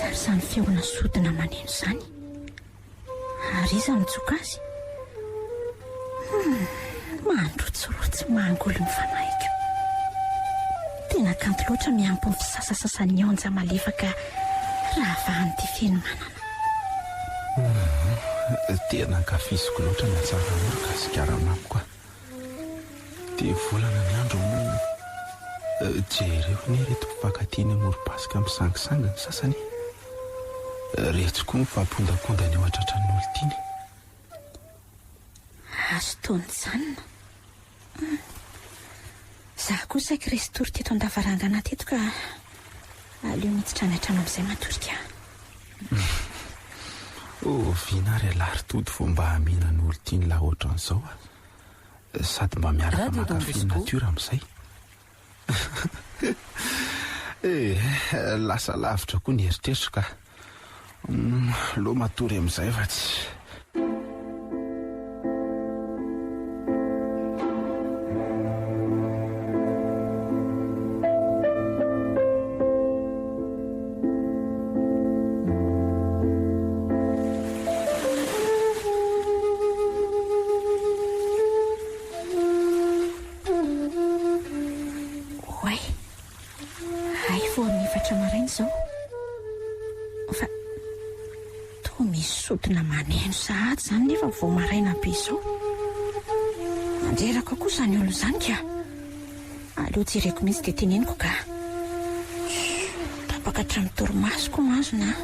Sarisany feona sodina maneno izany. Ary iza mitsoka azy. Mandrotsorotsy mangolo ny fanaiko. Tena kanto loatra miampy ny fisasasasan'ny onja malefaka raha vahan'ity feno manana. Tena ankafiziko loatra ny atsara morogasikara amako koa. Dia volana ny andro moa jereo ny reto mpifakatiany amorom-pasika misangisanga ny sasany. Rehetra koa mifampondakondany eo atratra-ny olon-tiany. Azo taony janona. Zaho koa saika restory teto an-davarangana teto ka aleo miditra any an-trano amin'izay matorika. Vinary alary todo vao mba hamina ny olon-tiany laha ohatran'izao sady mba miaraka mankafy natiora amin'izay. Lasa lavitra koa ny heritreritra ka loha matory amin'izay fa tsy. Sodina maneno sahady izany nefa vao maraina be izao. Mandreraka koa izany olo izany ka. Aleo jereko mihitsy dia teneniko ka. Tapaka hatramin'ny torimasoko mahazo na.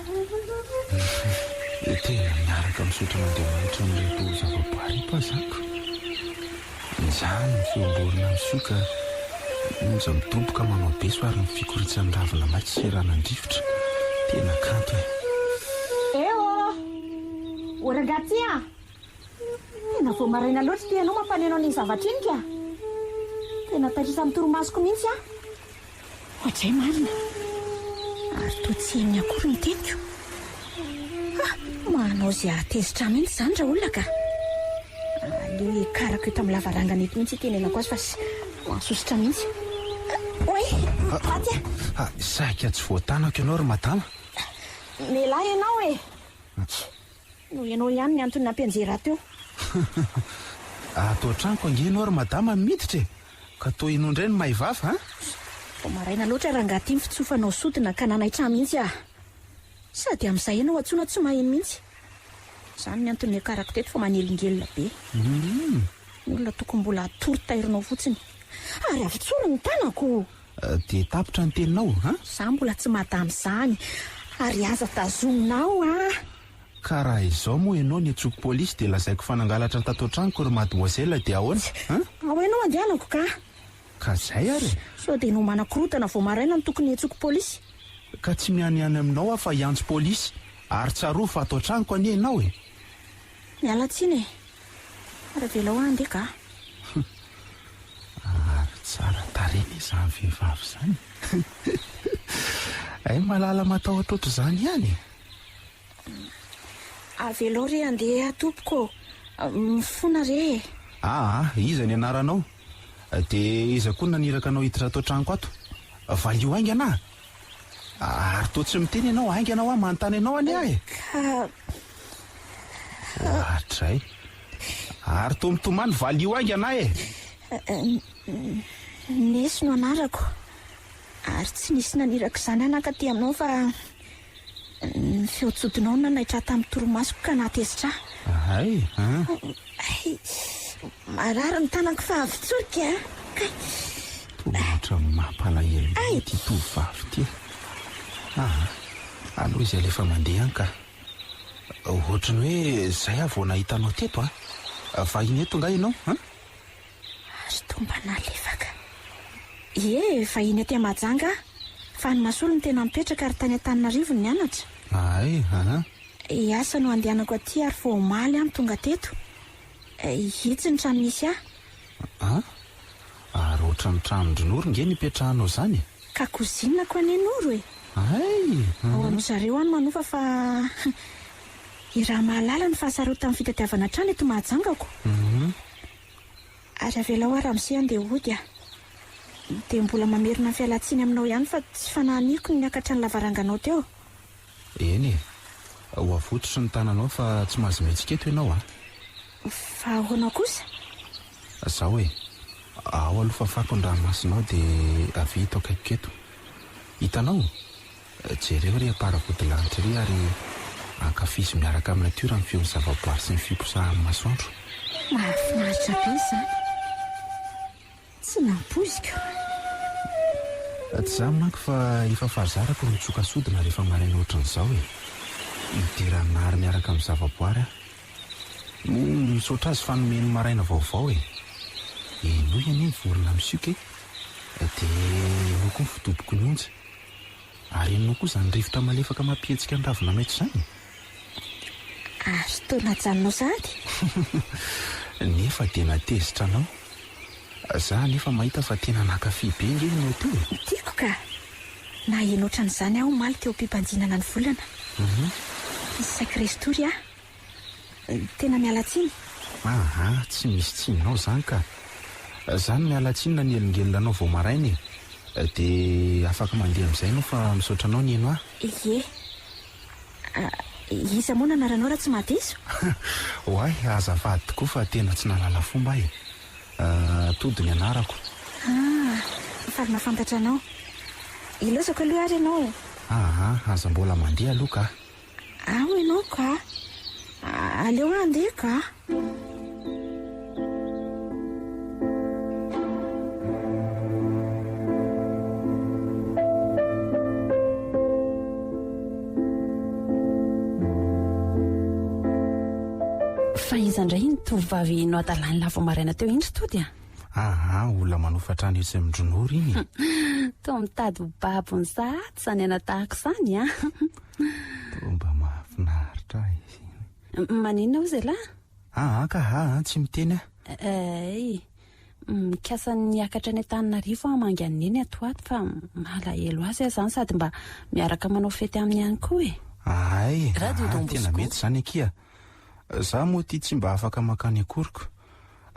Tena miaraka misotra mandeha manitra amin'ireo zavaboary mpazako. Izany ny fiomborona misoka monja mitomboka manao beso ary ny fikoritsan'ny ravina maitsirana andrivotra. Tena kanto Oragatia! Tena vao maraina loatra ty ianao mampaneno an'iny zavatra iny ka. Tena tatrisa amin'ny torimasoko mihitsy aho. Ohatray marina. Ary toa tsy heny akory ny teniko. Manao izay ahatezitra mihitsy izany raha olona ka. Aleo hikarako eto amin'ny lavarangana eto mihitsy tenenako azy fa sy mansositra mihitsy. Oe, Fatia! Saika tsy voatanako ianao ry madama. Mialahy ianao e. No ianao ihany ny antony nampianjera teo. Atao tranoko ange ianao ry madama miditra e. Ka toa inondray ny mahivafa Vao maraina loatra raha angaty ny fitsofanao sodina ka nanaitra mihitsy aho. Sady amin'izay ianao atsoina tsy maheno mihitsy. Izany ny antony akarako teto fa manelingelina be. Ny olona tokony mbola atory tairinao fotsiny. Ary avitsolo ny tanako. Dia tapitra ny teninao Zaho mbola tsy madama izany. Ary aza tazominao Ka raha izao moa ianao ny atsoky polisy dia lazaiko fanangalatra tato tranoko ry mademoiselle dia ahoana? Ao ianao andehanako ka. Ka zay ary. Sao dia no manakorotana vao maraina ny tokony atsoky polisy. Ka tsy mianiany aminao aho fa hiantso polisy. Ary tsaroa fa atao tranoko anie ianao e. Miala tsiny e. Ara velao andeha ka. Ary tsara tariny izany vehivavy izany. Ay malala matahotra ohatr'izany ihany. Avelao re andeha tompoko. Mifona re. Iza ny anaranao? Dia iza koa naniraka anao hiditra atao tranoko ato? Valio hainga ana. Ary toa tsy miteny ianao hainga anao manontany ianao any ahy. Hatray. Ary toa mitomany valio hainga ana e. Nesy no anarako. Ary tsy nisy naniraka izany anakaty aminao fa ny feotsodinao nanaitra tamin'ny torimasoko ka nahatezitra. Marary ny tanako fa avitsorika. Tohatra mampalahelo ity tovavy ity. Aloha izay lefa mandeha any ka. Ohatrany hoe zay aho vao nahitanao teto vahiny eto nga ianao Azo tomba nalefaka. Vahiny aty Mahajanga. Fa ny Masolo ny tena mipetraka ary tany Antananarivo ny mianatra. Asa no andehanako aty ary vao omaly aho tonga teto. Hitsy ny trano misy aho. Ary ohatrany tranondron'oro nge nipetrahanao zany. Ka kozinako any Noro e. Ao amin'zareo any manofa fa iraha mahalala ny fahasarao tamin'ny fitadiavana trano eto Mahajangako. Ary avelao aho Ramose andeha hody dia mbola mamerina ny fialatsiny aminao ihany fa tsy fanahiniako ny niakatra ny lavaranganao teo. Eny e, ho avototry ny tananao fa tsy mahazo mihetsiketo ianao a. Fa ahoanao kosa? Zaho hoe ao aloha fa fako ny ranomasinao dia avita akaiko eto. Hitanao, jereo ry apara-vodilanitra ry ary ankafizo miaraka amin'ny natiora amin'ny feon'ny zavaboary sy ny fiposahan'ny masoandro. Mahafinaritra be izany. Tsy nampoziko. Tsy izaho manako fa efa farizarako mitsoka sodina rehefa maraina ohatran'izao e. Midiranary miaraka amin'ny zavaboary aho. Misaotra azy fanomeny maraina vaovao e. Eno iany vorona misioka e, dia eno koa ny fidoboko ny onja. Ary eno koa izany rivotra malefaka mampihetsika ny ravina maitso izany. Azo taona janonao sady. Nefa dia natezitra anao. Zaho nefa mahita fa tena nankafy be nge ianao teo. Tiako ka. Na eno ohatran'izany aho maly teo am-pimpanjinana ny volana. Isaky restory aho. Tena miala tsiny. Tsy misy tsinonao izany ka. Izany miala tsiny na ny elingelinanao vao maraina e. Dia afaka mandeha amin'izay ianao fa misaotra anao ny eno aho. Ie. Iza moa nanaranao raha tsy mahadiso? Hoay, azafady tokoa fa tena tsy nalala fomba e. Tody ny anarako. Faly mahafantatra anao. Ilosako aloha ary ianao. Aza mbola mandeha aloha ka. Ao ianao ka. Aleo andeha ka. Fa iza indray ny tovovavy no adalany lavo maraina teo indry tody a? Olona manofatra ny etsy mindronoro iny. Toa mitady ho babony zaty izany anatahako izany a. Mba mahafinaritra izy. Maninona ho zay lahy? Tsy miteny Ay, mikasa niakatra ny Antananarivo amangan'ny eny atoato fa malahelo azy izany sady mba miaraka manao fety aminy ihany koa e. Ay, tena mety izany akia. Zaho moa ty tsy mba afaka makany akoriko.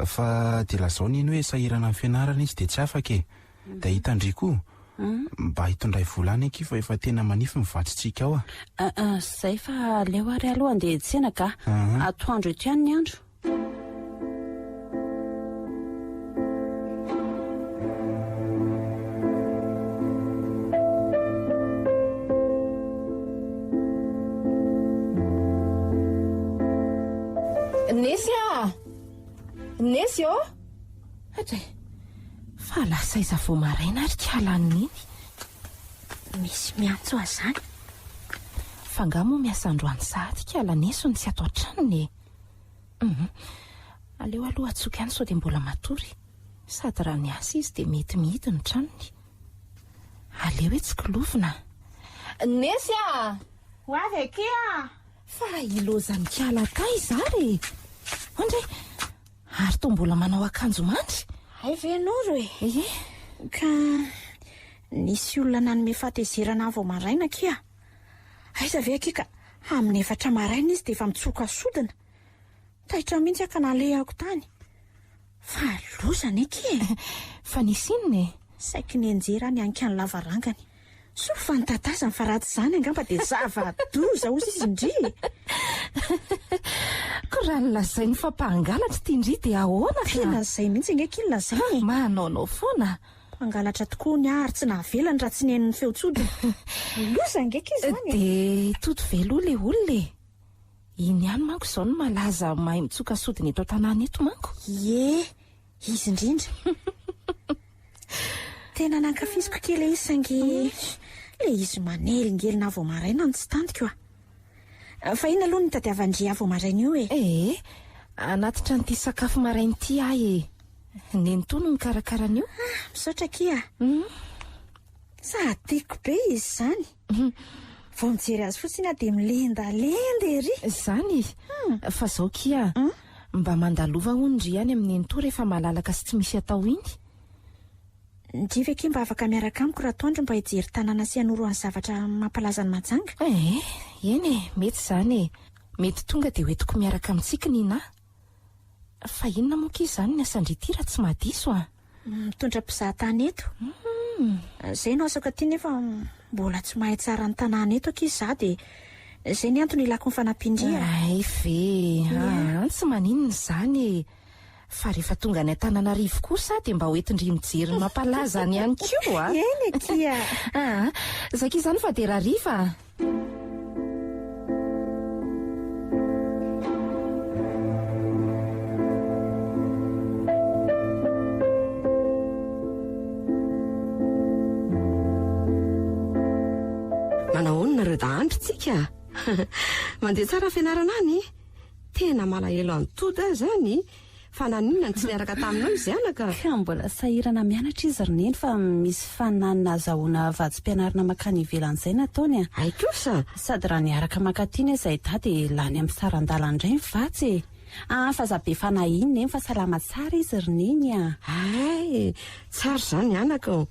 Fa dia lazao ny eny hoe sahirana amin'ny fianarana izy dia tsy afaka e. Dia hitandry koa. Mba hitondray volana aky fa efa tena manify mivatsitsika ao a. Zay fa leo ary aloha andeha hiantsena ka. Atoandro eto ihany ny andro. Nesy ô? Hatray, fa lasa iza vao maraina ary kialaniny iny. Misy miantso azy zany. Fa nga moa miasa androany sady kialanesony tsy ato an-tranony e. Aleo aloha atsoka ihany sao dia mbola matory. Sady raha ny asa izy dia mety mihity ny tranony. Aleo hoe tsy kilovina. Nesy a! Ho avy akia! Fa ilozany kiala kay zary. Andray, ary toa mbola manao akanjo mandry. Ay venoro e. Ka nisy olona nanome fahatezerana vao maraina kia. Aiza ve akia ka amin'ny 4 maraina izy dia efa mitsoka sodina. Taitra mihitsy aka nalehako tany. Fa lozany akia. Fa nisy inona e? Saiky ny anjera ny anka ny lavarangany. So fantatazany fa ratsy izany angamba dia zava-doza ozy izy indry. Ko raha nolazainy fa mpangalatra tia indry dia ahoana ka? Tena izay mihitsy nge kilona izay. Manaonao foana. Mpangalatra tokoa ny ary tsy nahavelany raha tsy nen'ny feotsodina. Loza ngeka izy izany. Dia toto velo le olona e. Iny ihany manko izao no malaza mahay mitsoka sodina eto an-tanàna eto manko. Ie, izy indrindra. Tena nankafiziko kely izy sangy le izy manelingelina vao maraina no tsy tantiko a. Fa iny aloha ny tadiavan-dria vao maraina io e. Anaty tranoty sakafo maraina ity ahy e. Nenitoa no mikarakarana io. Misaotra kia. Sahatiako be izy izany. Vao mijery azy fotsiny dia milendalenda ery. Izany fa zao kia mba mandalova ondry ihany amin'ny nenitoa rehefa malalaka sy tsy misy atao iny. Ndrivy akia mba afaka miaraka amiko raha toandro mba hijery tanàna sy hanoroany zavatra mampalaza ny Mahajanga. Eny e, mety izany e. Mety tonga dia hoentiko miaraka amintsika nina. Fa inona moa kia izany ny asandrity raha tsy mahadiso a? Mitondra mpizahatany eto. Izay no asaka ty nefa mbola tsy mahay tsara ny tanàna eto ankizy za dia izay ny antony ilako ny fanampindria. Ay ve tsy maninona izany fa rehefa tonga any Antananarivo kosa dia mba hoentindry mijery ny mampalaza any ihany koa. Eny kia. Zaka izany fa dia rariva. Manahoana nareo dahandrotsika mandeha tsara fianarana any tena malahelo antody ahy zany fa naninona tsy niaraka taminao izy anaka ka mbola sahirana mianatra izy roneny fa misy fananina azahoana vadim-pianarana makany ivelan'izay nataony ay kosa sady raha niaraka makatiny izay dady lany amin'ny sarandala indray mivatsy fa zabe fanahiny fa salama tsara izy roneny ay tsara zany anaka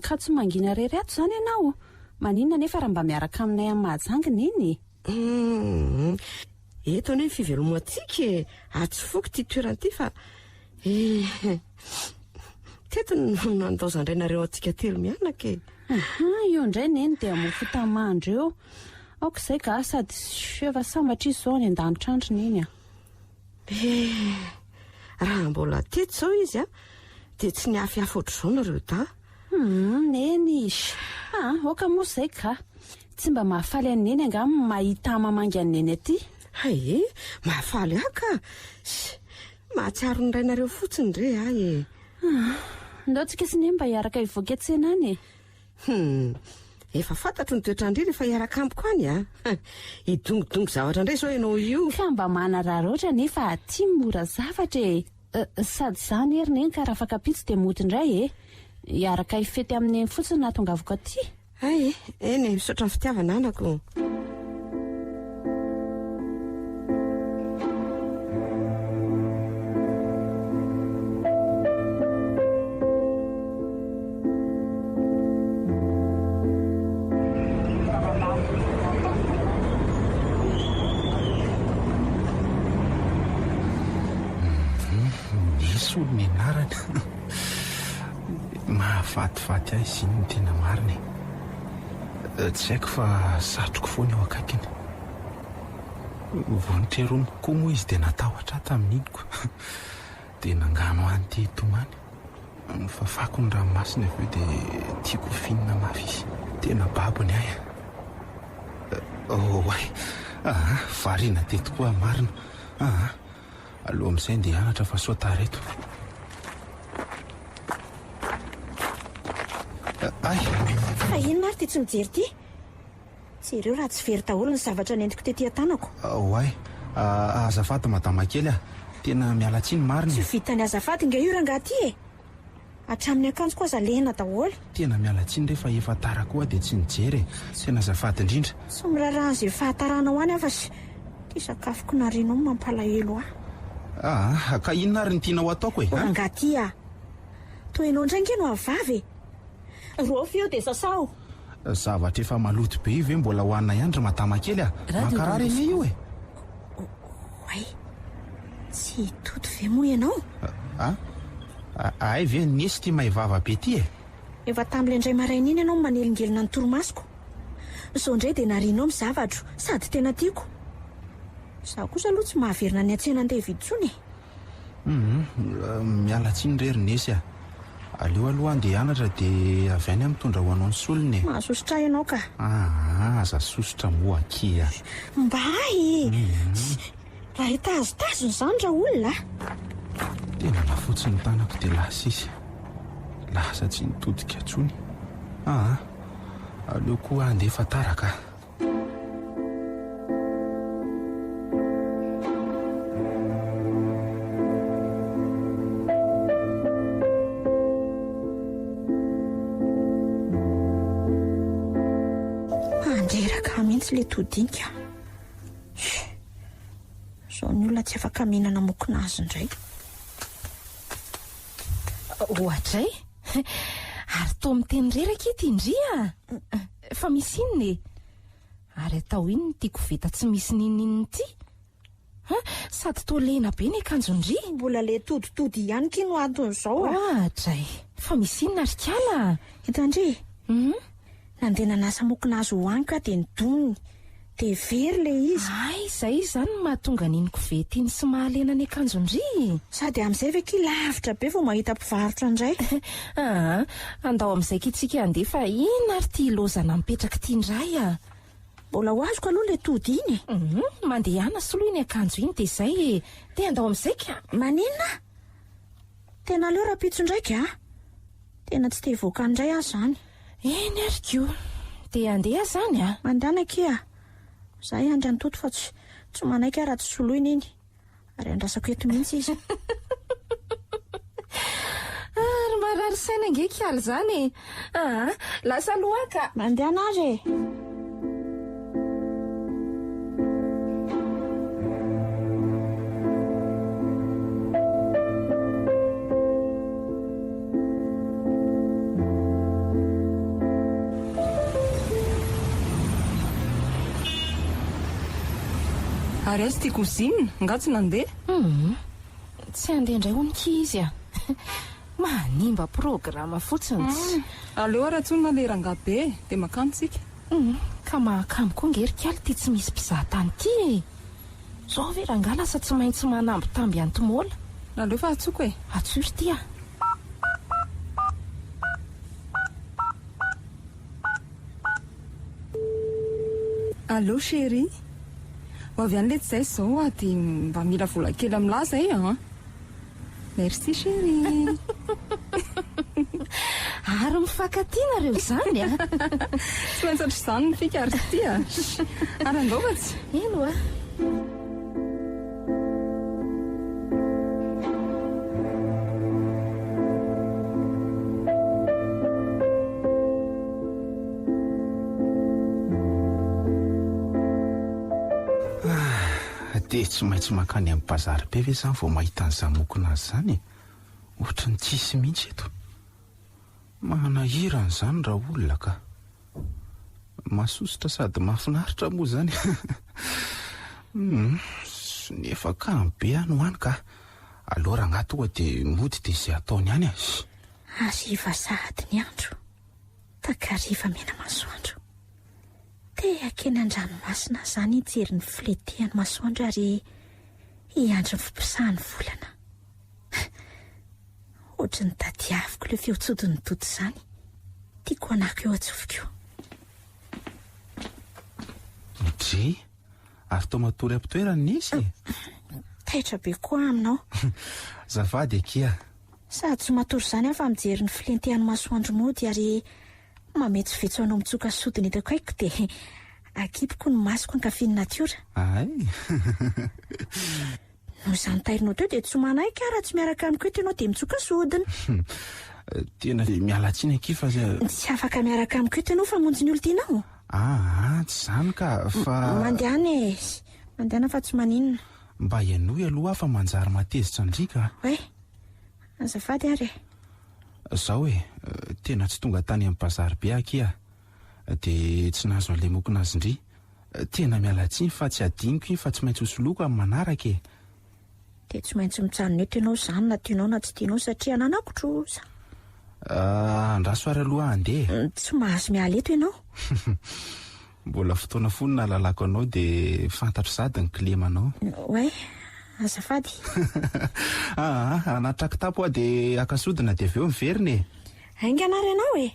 ka tsy mangina rery ato zany ianao maninona nefa raha mba miaraka aminay amin'ny mahajangina iny eto ane fivelomoantsika atsy foko ty toerana ty fa teto nandaozandraynareo antsika telo mianaka io indray neny dia mofo tamandro eo aoka izay ka sady efa sambatra izy zao any an-danitrandrana iny raha mbola teto zao izy dia tsy niafiafy ohatr'izao nareo da neny oka moa izay ka tsy mba mahafaly aneny anga mahita mamangy aneny aty ay mahafaly aka mahatsiaro ny rainareo fotsiny re ay ndaotsika sy ne mba hiaraka hivoaka an-tsena any efa fantatro ny toetrandry rehefa hiaraka ambiko any idongidongo zavatra indray zao ianao io ka mba manarara ohatra nefa aty mora zavatra sady zany ery neny ka raha afaka pitsy dia mody indray hiaraka hifety amin'ny eny fotsiny nahatongavako aty ay eny misaotra ny fitiavana anako nisy olo ny anarana mahafatifaty ahy izy iny ny tena mariny tsy haiko fa satroko foana eo akaikiny vonitreroniko koa moa izy dia natahotra tamin'iniko dia nangano any ty tomany nifafako ny ranomasina avy eo dia tiako finina mafy izy tena babony ahy ay variana teto koa marina aloha amin'izay ndia hianatra fa soatareto ay fa inona ary ty tsy mijery ty tsy ireo raha tsy very daholo ny zavatra nentiko tetỳ an-tanako ay azafady madama kely tena mialatsiny marina tsy vitany azafady nga io rangaha ty hatramin'ny akanjo koa aza lehina daholo tena mialatsiny rehefa efa tara koa dia tsy nijery tena azafady indrindra so miraraha izay fahataranao any afa sy ty sakafoko narino ny mampalahelo ka inona ary ny tianao ataoko rangaha ty toenao indray ngeno avavy rofy eo dia sasao zavatra efa maloto be io ve mbola hohanina ihany ry madama kely mankarary eny io ay tsy toto ve moa ianao ay ve nisy ty maivava be ty efa tamile indray maraina iny ianao manelingelina ny toromasoko so indray dia narinao mizavatro sady tena tiako za kosa aloha tsy mahaverina ny an-tsena andeha vidsony mialatsiny rery nesy aleo aloha andeha hianatra dia avy any mitondra ho anao ny solony mahasosotra ianao ka aza sosotra moa akia mba ay raha hitazotazony izany raha olona tena lafotsy ny tanako dia lasa izy lasa tsy nitodika ntsony aleo koa andefa taraka mihitsy le todinika zao ny olona tsy afaka mihinana mokona azy indray ohatray ary to miteny reraka ity indria fa misy inony ary atao iny ny tiako vita tsy misy ninnininy ity sady to lena be ny akanjo indria mbola le toditody ihany ki no anton'izao ohatray fa misy inona ry kala? Hitandry nandeha nanasa mokinazy hoaniko a dia nidoniny dia very le izy. Ay, izay izany no mahatonga niny kovetiny sy mahalena ny akanjondry. Sady amin'izay ve ki lavitra be vao mahita mpivarotra indray. Andao amin'izay kitsika andeha fa inona ry ty lozana mipetraka ity indray a? Mbola ho azoko aloha le tody iny. Mandeha ana soloa iny akanjo iny dia izay dia andao amin'izay ka. Maninona? Tena leo rapitso indraika a? Tena tsy te voaka indray azy zany. Eny ary koa. Dia andeha zany a? Mandana kia. Zahay andray toto fa tsy manaiky raha tsy soloina iny. Ary andrasako eto mihitsy izy. Ary marary saina nge kialy zany. Lasa lohaka. Mandehana azy e. Ary azy tia kozina, nga tsy nandeha? Tsy andeha indray honika izy a. Manimba programa fotsiny. Aleo ara tsony le rangabe dia makano tsika. Ka mahakamo koa ngery kaly ty tsy misy mpizahatany ty e. Zao ve ranga lasa tsy maintsy manamby tamby antomola. Aleo fa atsoko e. Atsory ty a. Allo chérie, ho avy any lety izay zao a dia mba mila vola kely amin'laza a. Merci chérie. Ary mifankatia nareo zany a. Tsy maintsy ohatr'izany ny fika ary ty a. Ary andao fa tsy. Eno a. Dia tsy maintsy makany amin'ny bazary be ve zany vao mahita an'izany mokinazy zany. Ohatra ny tsisy mihitsy eto. Manahirana izany raha olona ka. Mahasosotra sady mahafinaritra moa zany. Nefa kamo be any hoany ka. Aleo raha ngatoa dia mody dia izay ataony ihany azy. Hariva sahady ny andro. Takariva mena masoandro. Tehakeny an-dranomasina zany hijery ny filetehany masoandro ary hiandry ny fimpisahany volana. Ohatra ny tadiaviko le feotsodiny toto zany. Tiako anako eo atsofiko. Dry, ary toa matory am-toerany izy. Taitra be koa aminao. Zafady akia. Sady tsy matory zany aho fa mijery ny filentehany masoandro mody ary mametsivetsy anao mitsoka sodiny eto akaiko dia akipiko ny masoko ankafian'ny natiora. Ay. No izany tairinao teo dia tsy manaiky raha tsy miaraka amiko eto ianao dia mitsoka sodiny. Tena miala tsiny aky fa tsy afaka miaraka amiko eto ianao fa monjy ny olo tianao. Tsy zany ka fa Mandehana e. Mandehana fa tsy maninona. Mba ianoy aloha fa manjary matezitra andrika. Hoe, azafady ary. Zao e, tena tsy tonga tany amin'ny bazary be akia. Dia tsy nahazo an'ilay mokinazy indry. Tena miala tsiny fa tsy adiniko iny fa tsy maintsy hosoloko amin'ny manaraka e. Dia tsy maintsy mitsanona eto ianao zany na tianao na tsy tianao satria ananako trosa. Andrasoary aloha andeha. Tsy mahazo miala eto ianao. Mbola fotoana fony na lalako anao dia fantatro sady ny kilemanao. Hoe, azafady. Anatraka tapo aho dia akasodina dia avy eo miverina e. Ainganary ianao e.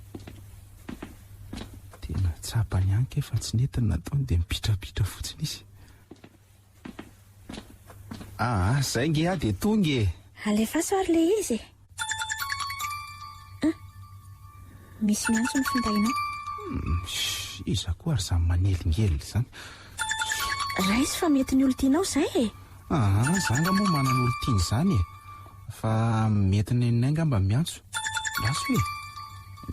Tena tsapany ihany ke fa tsy netiny nataony dia mipitrapitra fotsiny izy. Zay nge aho dia tonga e. Alefaso ary le izy. Misy miantso ny findainao. Iza koa ary izany manelingely izany. Raha izy fa mety ny olo tianao izay e. Zanga moa manana olo tiany izany e. Fa mety nenay ngamba miantso. Laso e.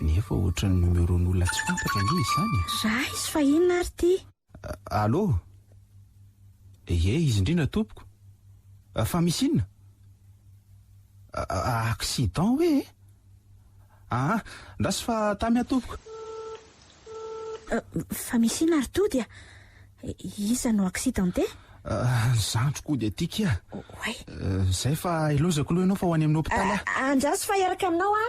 Nefa ohatra ny numeron'olona tsy fantatra nge izany. Raha izy fa inona ary ty? Allô? Izy indrindra tompoko. Fa misy inona? Accident hoe? Ndraso fa tamy atompoko. Fa misy inona ary tody a? Iza no accidenté? Zandro koa dia tiaka. Oay. Zay fa ilozako aloha ianao fa ho any amin'ny hôpitaly. Andraso fa hiaraka aminao a?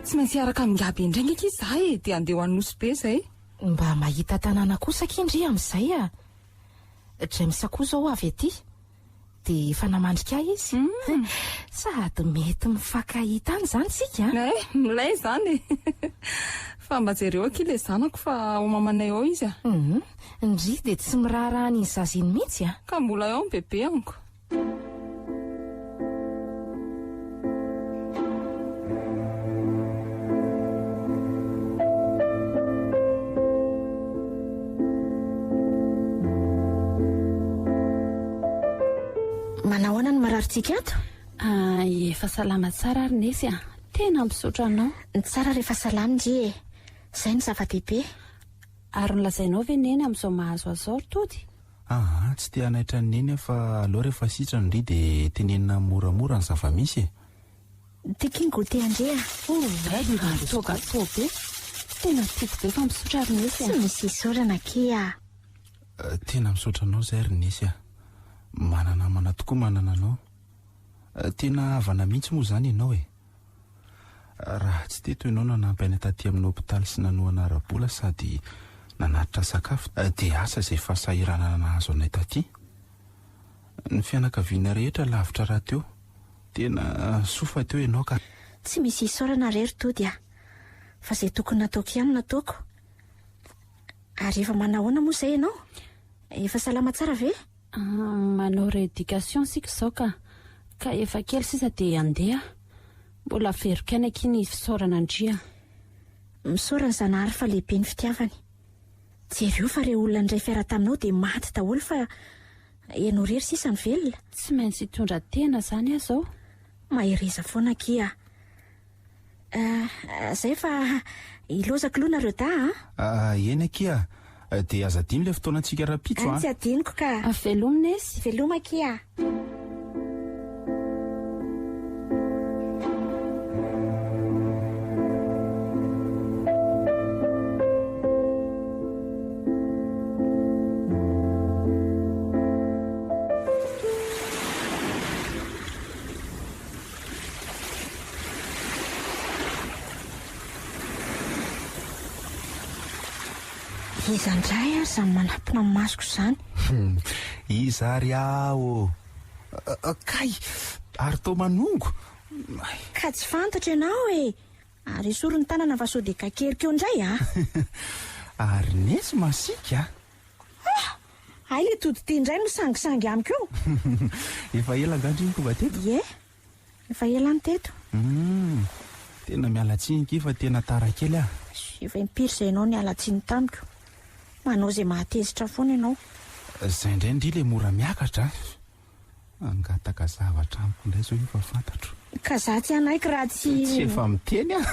tsy maintsy araka mingaby indrainga aky izahay dia andeha ho an'nosy be izay. Mba mahita tanàna kosa kindry amin'izay a. James koa zao avy aty dia efa namandrika izy. Sady mety mifankahita any izany sika. Milay izany fa mba jereo aky ilay zanako fa ao mamanay ao izy a. Ndry dia tsy miraharaha ny zaziny mihitsy a. Ka mbola eo ny bebe amiko. Manahoana ny mararitsika ato? Efa salama tsara ary nesy a. Tena misaotra anao. Ny tsara rehefa salama ndry e. Izay ny zava-dehibe. Ary nolazainao ve neny amin'izao mahazo azao tody? Tsy te hanaitra ny neny fa aloha rehefa sitrany ndry dia tenenina moramora ny zava-misy e. Tiky ny gote andre a. Togatao be. Tena tiako be fa misaotra ary nesy a. Tsy misy isaorana ke a. Tena misaotra anao izay ary nesy a. Manana mana tokoa manana anao. Tena havana mihitsy moa izany ianao e. Raha tsy teto ianao nanampy taty amin'ny hopitaly sy nanoana ara-bola sady nanatitra sakafo dia asa izay fahasahiranana nahazo anay taty. Ny fianakaviana rehetra lavitra raha teo. Tena sofa teo ianao ka. Tsy misy isaorana rery tody a. Fa izay tokony nataoko ihany nataoko. Ary efa manahoana moa izay ianao? Efa salama tsara ve? Manao rééducation sika izao ka efa kely sisa dia andeha. Mbola verok'aina aky ny fisaorana andria. Misaorana zanahary fa lehibe ny fitiavany. Jereo fa ireo olona indray fiara taminao dia maty daholo fa ianao rery sisa ny velona. Tsy maintsy hitondra tena izany aho zao. Mahireza foana kia. Izay fa ilozako aloha nareo da eny kia. Dia azadiny ilay fotoanantsika rapitro Tsy adiniko ka. Velomina esy. Veloma kia. Iza indray ary izany manampina amin'ny masoko izany. Iza ary aho. Kay, ary tao manongo. Ka tsy fantatra ianao e. Ary isorony tanana va sao dia kakerika eo indray a. Ary nesy masika. Ay le tody tia indray no sangisangy amiko eo. Efa ela angandry tonga teto? Ie, efa ela ny teto. Tena mialatsinika fa tena tara kely ah. Efa impiry izay ianao ny alatsiny tamiko. Manao izay mahatezitra foana ianao. Izay indray ndry ilay mora miakatra. Angataka zavatra amiko indray zao efa fantatro. Ka za tsy anaiky raha tsy efa miteny ah.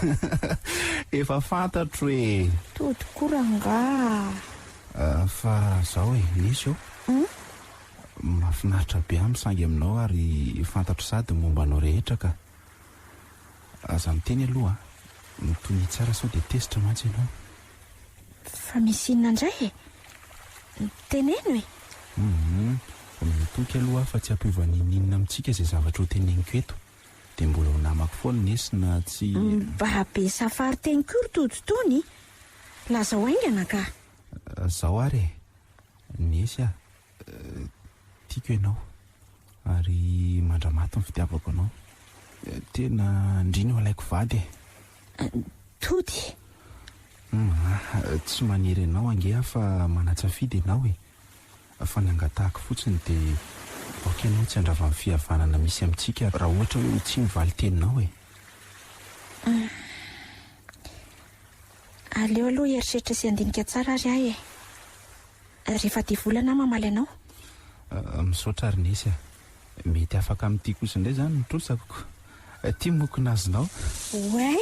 Efa fantatro e. Tody koranga. Fa zao e, nisy eo. Mahafinaritra be aho misangy aminao ary fantatro sady momba anao rehetra ka. Aza miteny aloha mitony tsara sao dia tezitra mantsy ianao. Fa misy inona indray e? Teneno e? Mitoky aloha fa tsy ampiovan'inona amintsika izay zavatra ho teneniko eto. Dia mbola ho namako foana nesy na tsy... Mba be safary tenikory toditony. Laza ho aingana ka. Zao ary e. Nesy ah. Tiako ianao. Ary mandramaty ny fitiavako anao. Tena ndriny ho alaiko vady e. Tody. Tsy maniry ianao ange fa manatsafidy ianao e. Fa nangatahako fotsiny dia aoka ianao tsy andrava amin'ny fihavanana misy amintsika raha ohatra hoe tsy nivaly teninao e. Aleo aloha eritreritra sy andinika tsara ary ahy e. Rehefa dia volana mamaly anao. Misaotra ary nesy ah. Mety afaka amin'ity kosa indray izany nitrosako. Tia mokona azonao. Oay,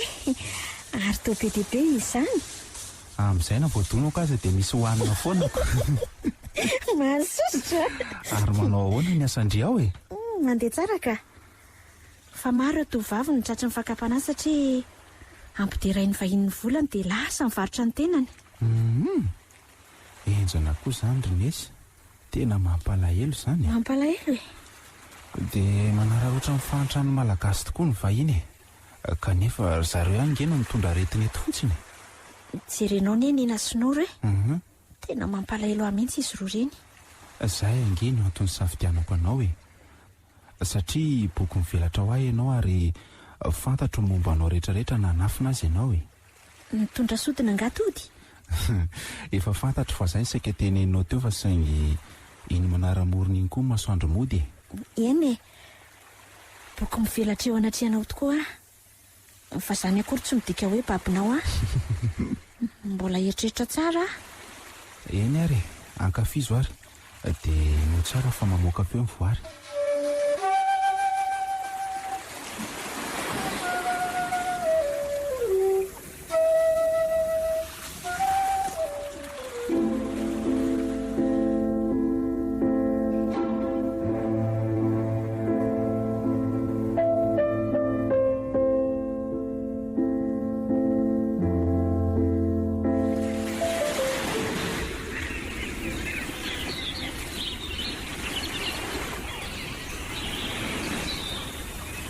ary tao be dia be izany. Amin'izay na voadonako aza dia misy hohanina foanako. Mahasosotra. Ary manao ahoana ny asandry ao e. Mandeha tsara ka. Fa maro tovavy ny tratry ny fakapana satria ampiderainy vahiny volany dia lasa mivarotra ny tenany. Enjana koa izany ry nesy. Tena mampalahelo izany. Mampalahelo e. Dia manararaotra ny fahantrany malagasy tokoa ny vahiny e. kanefa zareo angena mitondra aretina eto fotsiny. jerenao ni nina sinoro e tena mampalahelo ahy mihitsy izy roa reny. Zahay angeny ho antony safidianako anao e, satria boky mivelatra ho ahy ianao ary fantatro momba anao rehetrarehetra na anafina azy ianao e. Nitondra sodina angatody. Efa fantatro fa zay saika teneninao teo fa saingy iny manara-morona iny koa masoandro mody e. Eny e, boky mivelatra eo anatrehanao tokoa fa zany akory tsy midika hoe babinao a. Mbola eritreritra tsara. Eny ary ankafizo ary dia no tsara fa mamoaka feo ny voary.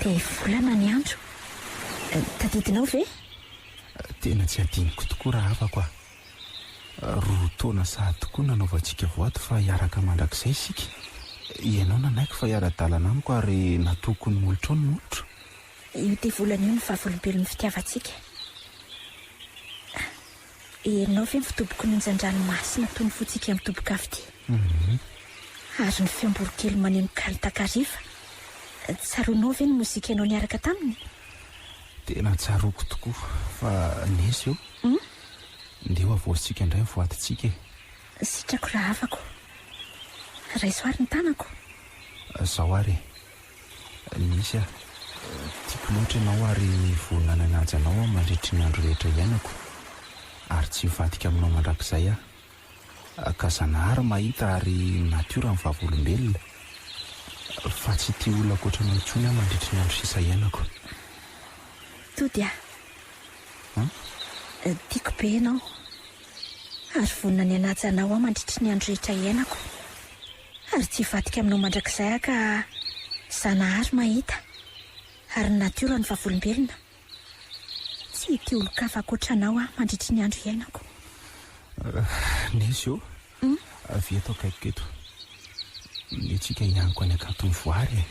Dia volana ny andro. Tadidinao ve? Tena tsy adiniko tokoa raha afako a. Roa taona sahady tokoa nanaovantsika voato fa hiaraka mandrakizay isika. Ianao nanaiky fa hiara-dalana amiko ary natoko ny molotro ny molotro. Io dia volana io ny vahavolom-belon'ny fitiavantsika. Ianao ve ny fitoboko ny njandranomasina toy ny fotsika amin'ny toboka avy ity. Ary ny fiamborokely maneno karitakariva. Tsaroanao ve ny mozika ianao niaraka taminy? Tena tsaroko tokoa fa nesy eo. Ndeo avoasitsika indray ny voatontsika e. Sitrako raha afako. Raisoary ny tanako. Zao ary nisy a tiako loatra ianao ary vonona nananja anao mandritry ny andro rehetra iainako ary tsy mivadika aminao mandrakizay a ka zanahary mahita ary natiora ny vahavolombelona fa tsy tia olona koatra ny intsony a mandritry ny andro sisa iainako. Tody a tiako be ianao ary vonona ny anaja anao a mandritry ny andro rehetra iainako ary tsy hivadika aminao mandrakizay a ka zanahary mahita ary ny natiora ny vahavolombelona tsy tia olo-kafa koatra anao a mandritry ny andro iainako. Nesy eo avy eto akaiko eto netsika hianiko any akanton'ny voary e.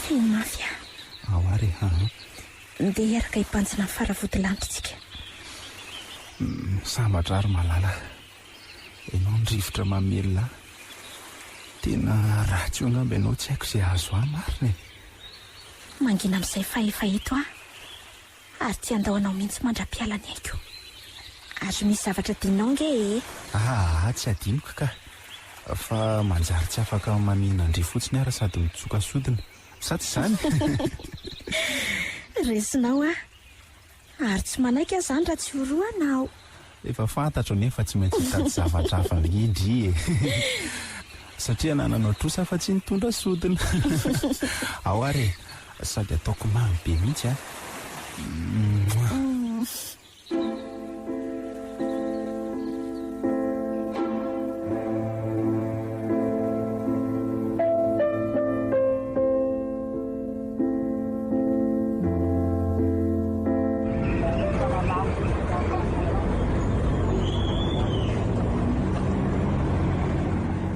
Feno mafy a. Ao ary ndeha hiaraka hibanjina amin'ny faravodilanitra sambatra ary malala ianao ny rivotra mamelona tena ratsy io angamba ianao tsy haiko izay azo ahy marina e. Mangina amin'izay fahefaheto a ary tsy andahoanao mihitsy mandra-piala ny haiko ary misy zavatra dinao nge e. Tsy adiniko ka fa manjary tsy afaka mamina andry fotsiny ara sady mitsoka sodina sa tsy zany. Resinao a ary tsy manaiky aho zany raha tsy horoanao. Efa fantatro nefa tsy maintsy hitady zavatra hafa indry e. Satria nananao trosa fa tsy nitondra sodina. Ao ary sady ataoko mamy be mihitsy a.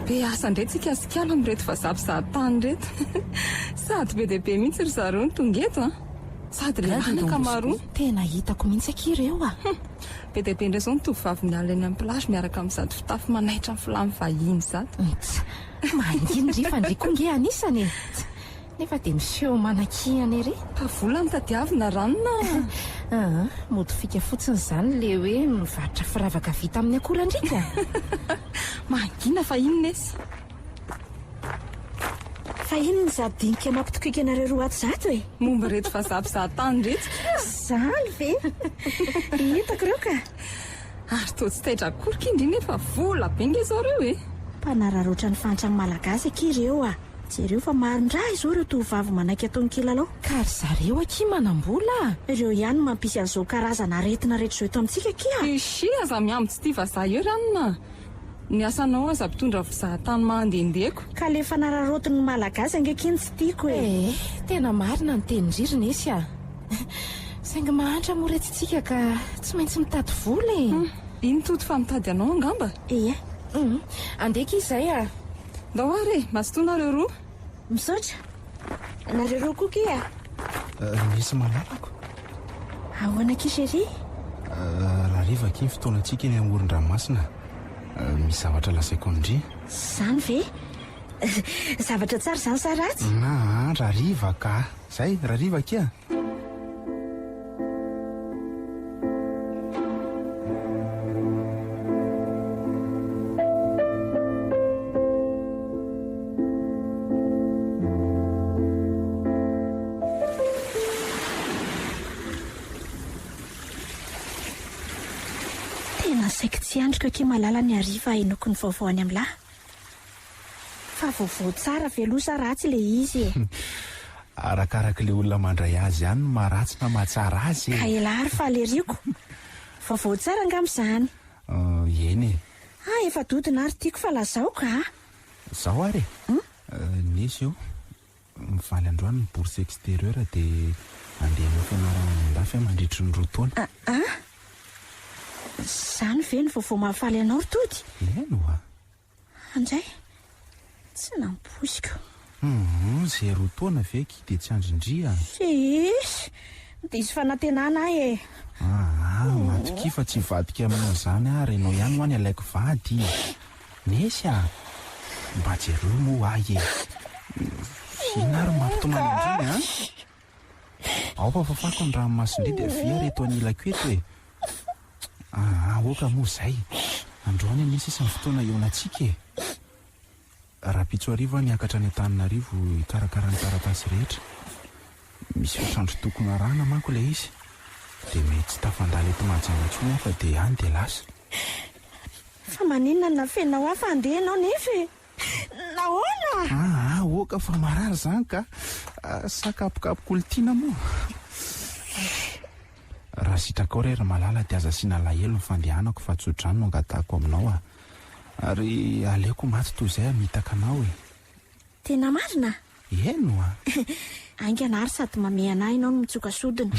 Be asa indray tsika sikala amin'ireto vazapisahantany reto. Sady be dia be mihitsy ry zareo ny tonga eto a. Sady le anaka maro. Tena hitako mihitsy akireo a. Be dia be indray izao ny tovovavy miala eny amin'ny plage miaraka amin'ny zato fitafy manaitra ny filamy vahiny zato. Manginy ry fa ndry konge anisany e. Nefa dia miseho manan-kihana ery. Tavola ny tadiavina ranona. Modifika fotsiny izany le hoe mivarotra firavaka vita amin'ny akorandrika. Mangina fa ino nesy. Fa ino ny zadinika mampitokiky anareo roa ato zato e. Momba reto vazapisahantany reto. Zany ve? Hitako reo ka. Ary toa tsy taitra akory indry nefa vola be nge zao reo e. Mpanararoatra ny fantrany malagasy akireo a. Jereo fa marindray izao ireo tovovavy manaiky ataony kilalao. Ka ry zareo aky manam-bola. Ireo ihany mampisy an'izao karazana aretina rehetra izao eto amintsika kia. Ishi aza miamby tsy tia vazaha eo ranona. Ny asanao aza mpitondra fizahatany mandehandehako. Ka le fanararotiny malagasy angekiny tsy tiako e. Tena marina ny tenin-drírina esy a. Saingy mahantra moretsitsika ka tsy maintsy mitady vola e. Iny toto fa mitady anao angamba? Ie. Andeka izay a. Ndao ary masotonareo roa. Misaotra. Nareo roa koa kia. Misy manapako. Ahoana kishery? Raha rivaka iny fotoanantsika eny amoron-dranomasina. Misy zavatra lasaiko indri. Zany ve? Zavatra tsara zany sa ratsy? Raha rivaka. Zay, raha rivaka ia. Saika tsy andrika ke malala ny ariva enoko ny vaovao any amin'lahy. Fa vaovao tsara velosa ratsy le izy e. Arakaraka le olona mandray azy ihany no maharatsy na mahatsara azy. Ka elahary fa leriko. Vaovao tsara angam'izany. Eny e. Efa dodina ary tiako fa lazao ka. Zao ary nisy io mifaly androany ny bourse extérieure dia andeha amin'ny fianarana andafy mandritry ny 2 taona. Zany ve ny vaovao mahafaly anao tody? Eno a. Andray tsy namposiko. Zay 2 taona veky dia tsy andrindria. Sisy diso fanantenana e. Matoki fa tsy vadika aminao zany ary enao ihany ho any alaiko vady. Nesy a. Mba jereo moa ahy e. Inary mampitomany indriny a. Ao fa fafako ny ranomasindry dia via reto anilako eto e. Oka moa zay. Androany nisy isany fotoana eonantsika e. Rapitsoarivo niakatra ny Antananarivo ikarakara ny taratasy rehetra. Misy fitrandro tokony arahana manko le izy. Dia mety tsy tafandala eto Mahajanga fa dia any dia lasa. Fa maninona na fenao hafa andeha anao nefa. Nahoana? Oka fa marary zany ka. Sakapokapok'olontiana moa. Raha sitraka ao rehetra malala dia aza asiana lahelo ny fandehanako fa tsodrano no angatahako aminao a. Ary aleoko maty toy izay mitaka anao e. Tena marina? Eno a. Aingana ary sady mamey anahy ianao no mitsoka sodina.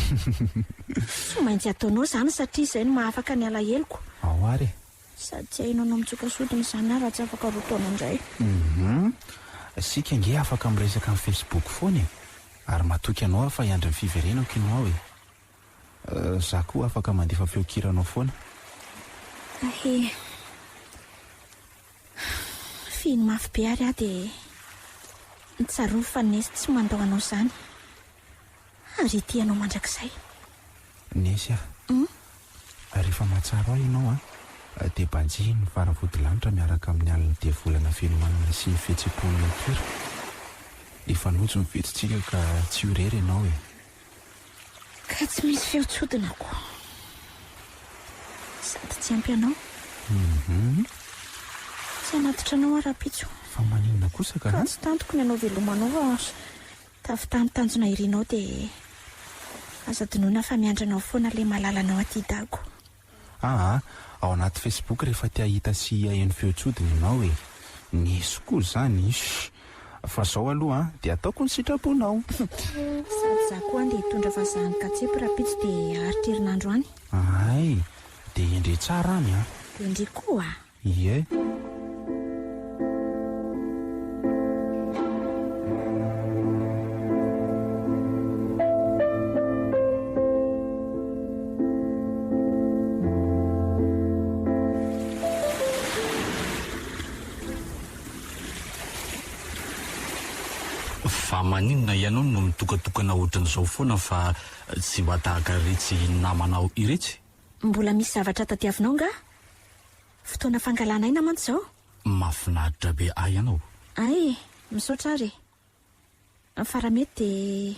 Tsy maintsy ataonao zany satria izay no mahafaka ny alaheloko. Ao ary. Sady tsy hainao no mitsoka sodina izany ary tsy afaka roa taona indray. Sika nge afaka miresaka amin'ny Facebook foana e. Ary matoky anao afa hiandry ny fiverenako ianao e. Za koa afaka mandefa feokiranao foana. Finy mafy be ary aho dia nitsaroa fa nesy tsy mandao anao izany. Ary tianao mandrakizay. Nesy a. Rehefa mahatsara aho ianao a dia banjy ny faravodilanitra miaraka amin'ny alina dia volana filomanana sy fihetsem-pon'ny akira. Efa nojo mifetsitsika ka tsy horery ianao e. Ka tsy misy feotsodina koa. Sady tsy ampy anao. Tsy anatitra anao ara-pitso. Fa maninona kosa ka? Ka tsy tantoko ny anao velomanao fa tafitany tanjona irinao dia aza dinoina fa miandranao foana le malalanao aty dako. Ao anaty Facebook rehefa tia hita sy hahen'ny feotsodina ianao e. Nisy koa zany. Fa zao aloha dia ataoko ny sitraponao. Sady za koa andeha hitondra vazahan'ny katsepy rapitsy dia aritra herinandro any. Dia endre tsara any a. Dia indri koa. Ie. Fa maninona ianao no mitokatokana ohatran'izao foana fa tsy mba tahaka iretsy namanao iretsy? Mbola misy zavatra tadiavinao nga? Fotoana fangalana aina mantsy izao? Mahafinaritra be ahy ianao. Misaotra ary. Faramety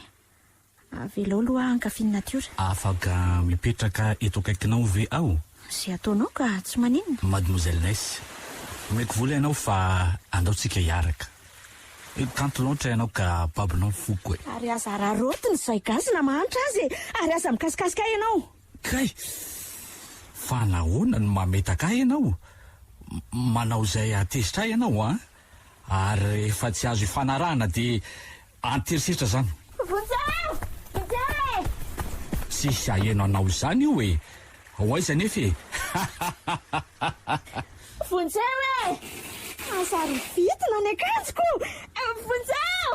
dia velao aloha hankafiany natiora. Afaka mipetraka eto akaikinao ve aho? Izay ataonao ka tsy maninona. Mademoiselle Ness, omeko vola ianao fa andaotsika hiaraka. Kanto loatra ianao ka babinao foko e. Ary aza rarotiny izay gasy na mahantra azy ary aza mikasikasika ianao. Kay, fa nahoana no mametaka ianao? manao izay atezitra ianao a, ary efa tsy azo ifanarahana dia anteriseritra zany. Sisy aheno anao izany io e. Ao aiza nefa e. Vonjao e! Azary vitina ny akanjoko! Vonjao!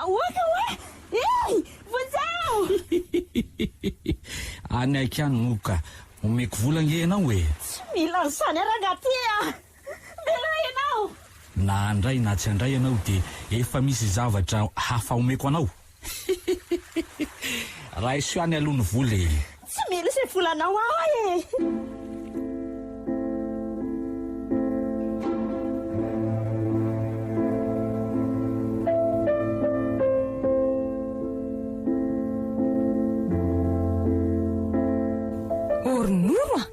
Oaka hoe! Ei! Vonjao! Any aikany moka, omeko vola nge ianao e. Tsy mila n'izany arangaty a! Melo ianao! Na andray na tsy andray ianao dia efa misy zavatra hafa omeko anao. Raha iso any aloha ny vola e. Tsy mila izay volanao aho e! Ornoro a!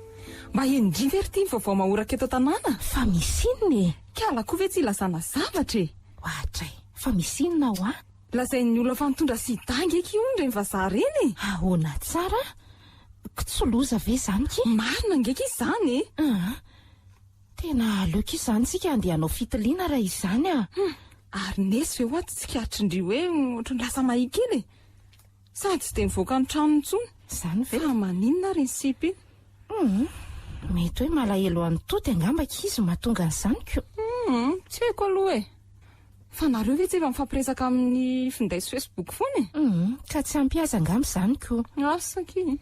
Mba endrivy ery ty vaovao mahoraka eto tanàna. Fa misy inona e? Kialako ve tsy ilazana zavatra e? Ohatra e, fa misy inona ao a? Lazain'ny olona fa mitondra sidangy eky ondra ny vazaha reny e. Ahoana tsara? Kitsoloza ve zany ki? Marina ngeky izany e. Tena aleoko izany tsika andeha hanao fitiliana raha izany a. Ary nesy ve ho ato tsikiatrindrio hoe ohatry ny lasa mahikely e. Sady tsy dia mivoaka ny trano intsony. Zany ve? Fa maninona ry ny sipy iny? Mety hoe malahelo an'ny tody angamba izy mahatonga an'izany ko. Tsy haiko aloha e. Fa nareo ve tsy efa mifampiresaka amin'ny finday sy Facebook foana e? Ka tsy ampiaza angamba izany ko. Asaky.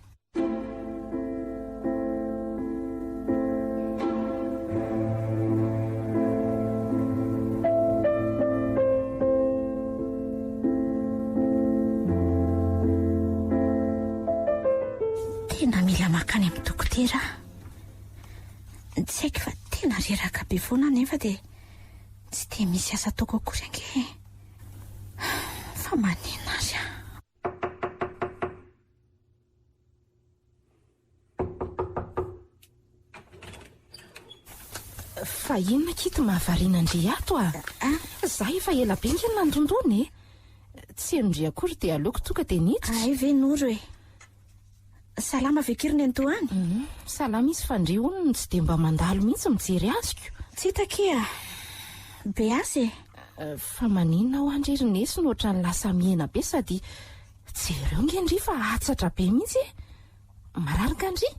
Tena mila makany amin'ny dokotera. Tsy haiko fa tena reraka be foana nefa dia tsy dia misy asa ataoko akory ange. Fa maninona azy a. Fa inona kito mahavariana Ndry ato a? Zaho efa ela be nge nandondony e. Tsy Ndry akory dia aleoko tonga dia niditra. Ay ve Noro e. Salama vekiriny antoany? Salama izy fa Ndry onony tsy dia mba mandalo mihitsy mijery azoko. Tsy hitan-kia. Be asy e. Fa maninona ho andry Ernest nohatra ny lasa miena be sady jereo nge Ndry fa hatsatra be mihitsy e. Mararika Ndry.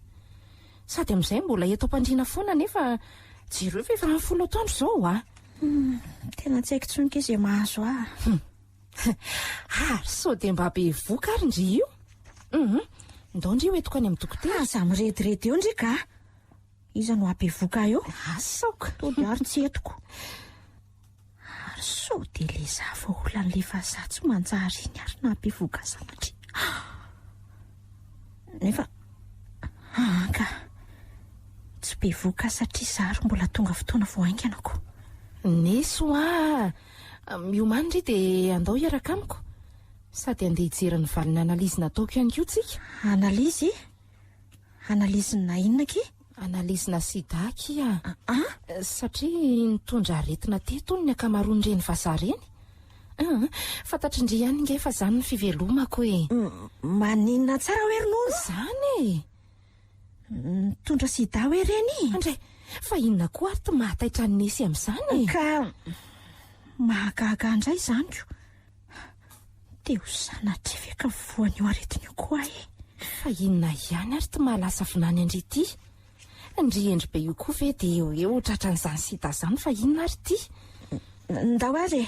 Sady amin'izay mbola eto am-pandriana foana nefa jereo fa efa 10 taona izao a. Tena tsy haiko tsonika izay mahazo a. Ary sao dia mba be voka ary Ndry io. Ndao Ndry hoentiko any amin'ny dokotera. Aza mirediredy eo Ndry ka. Iza no abevoka eo? Asaoka. Tody ary tsy etiko. Ary sao dia le zava olan'le vazaha tsy manjary iny ary na abevoka zavatra. Nefa ka tsy bevoka satria zary mbola tonga fotoana voainganako. Neso a. Miomany Ndry dia andao hiaraka amiko. Sady andeha hijery ny valiny analizy nataoko ihany koa tsika. Analizy? Analizy na inona ki? Analizy na sida ki a. Satria nitondra aretina teto ny akamaroany reny vazaha reny. Fantatry Ndry ihany nge fa zany ny fivelomako e. Maninona tsara hoe ronono? Zany e. Nitondra sida hoe reny? Andray, fa inona koa ary ty mahataitra ny nesy amin'izany e. Ka mahagaga andray izany ko. Dia ho sanatry veka voan'io aretin'io koa e. Fa inona ihany ary ty mahalasa vinany Ndry ty. Ndry endry be io koa ve dia eo tratran'izany sida zany fa inona ary ty. Ndao ary e.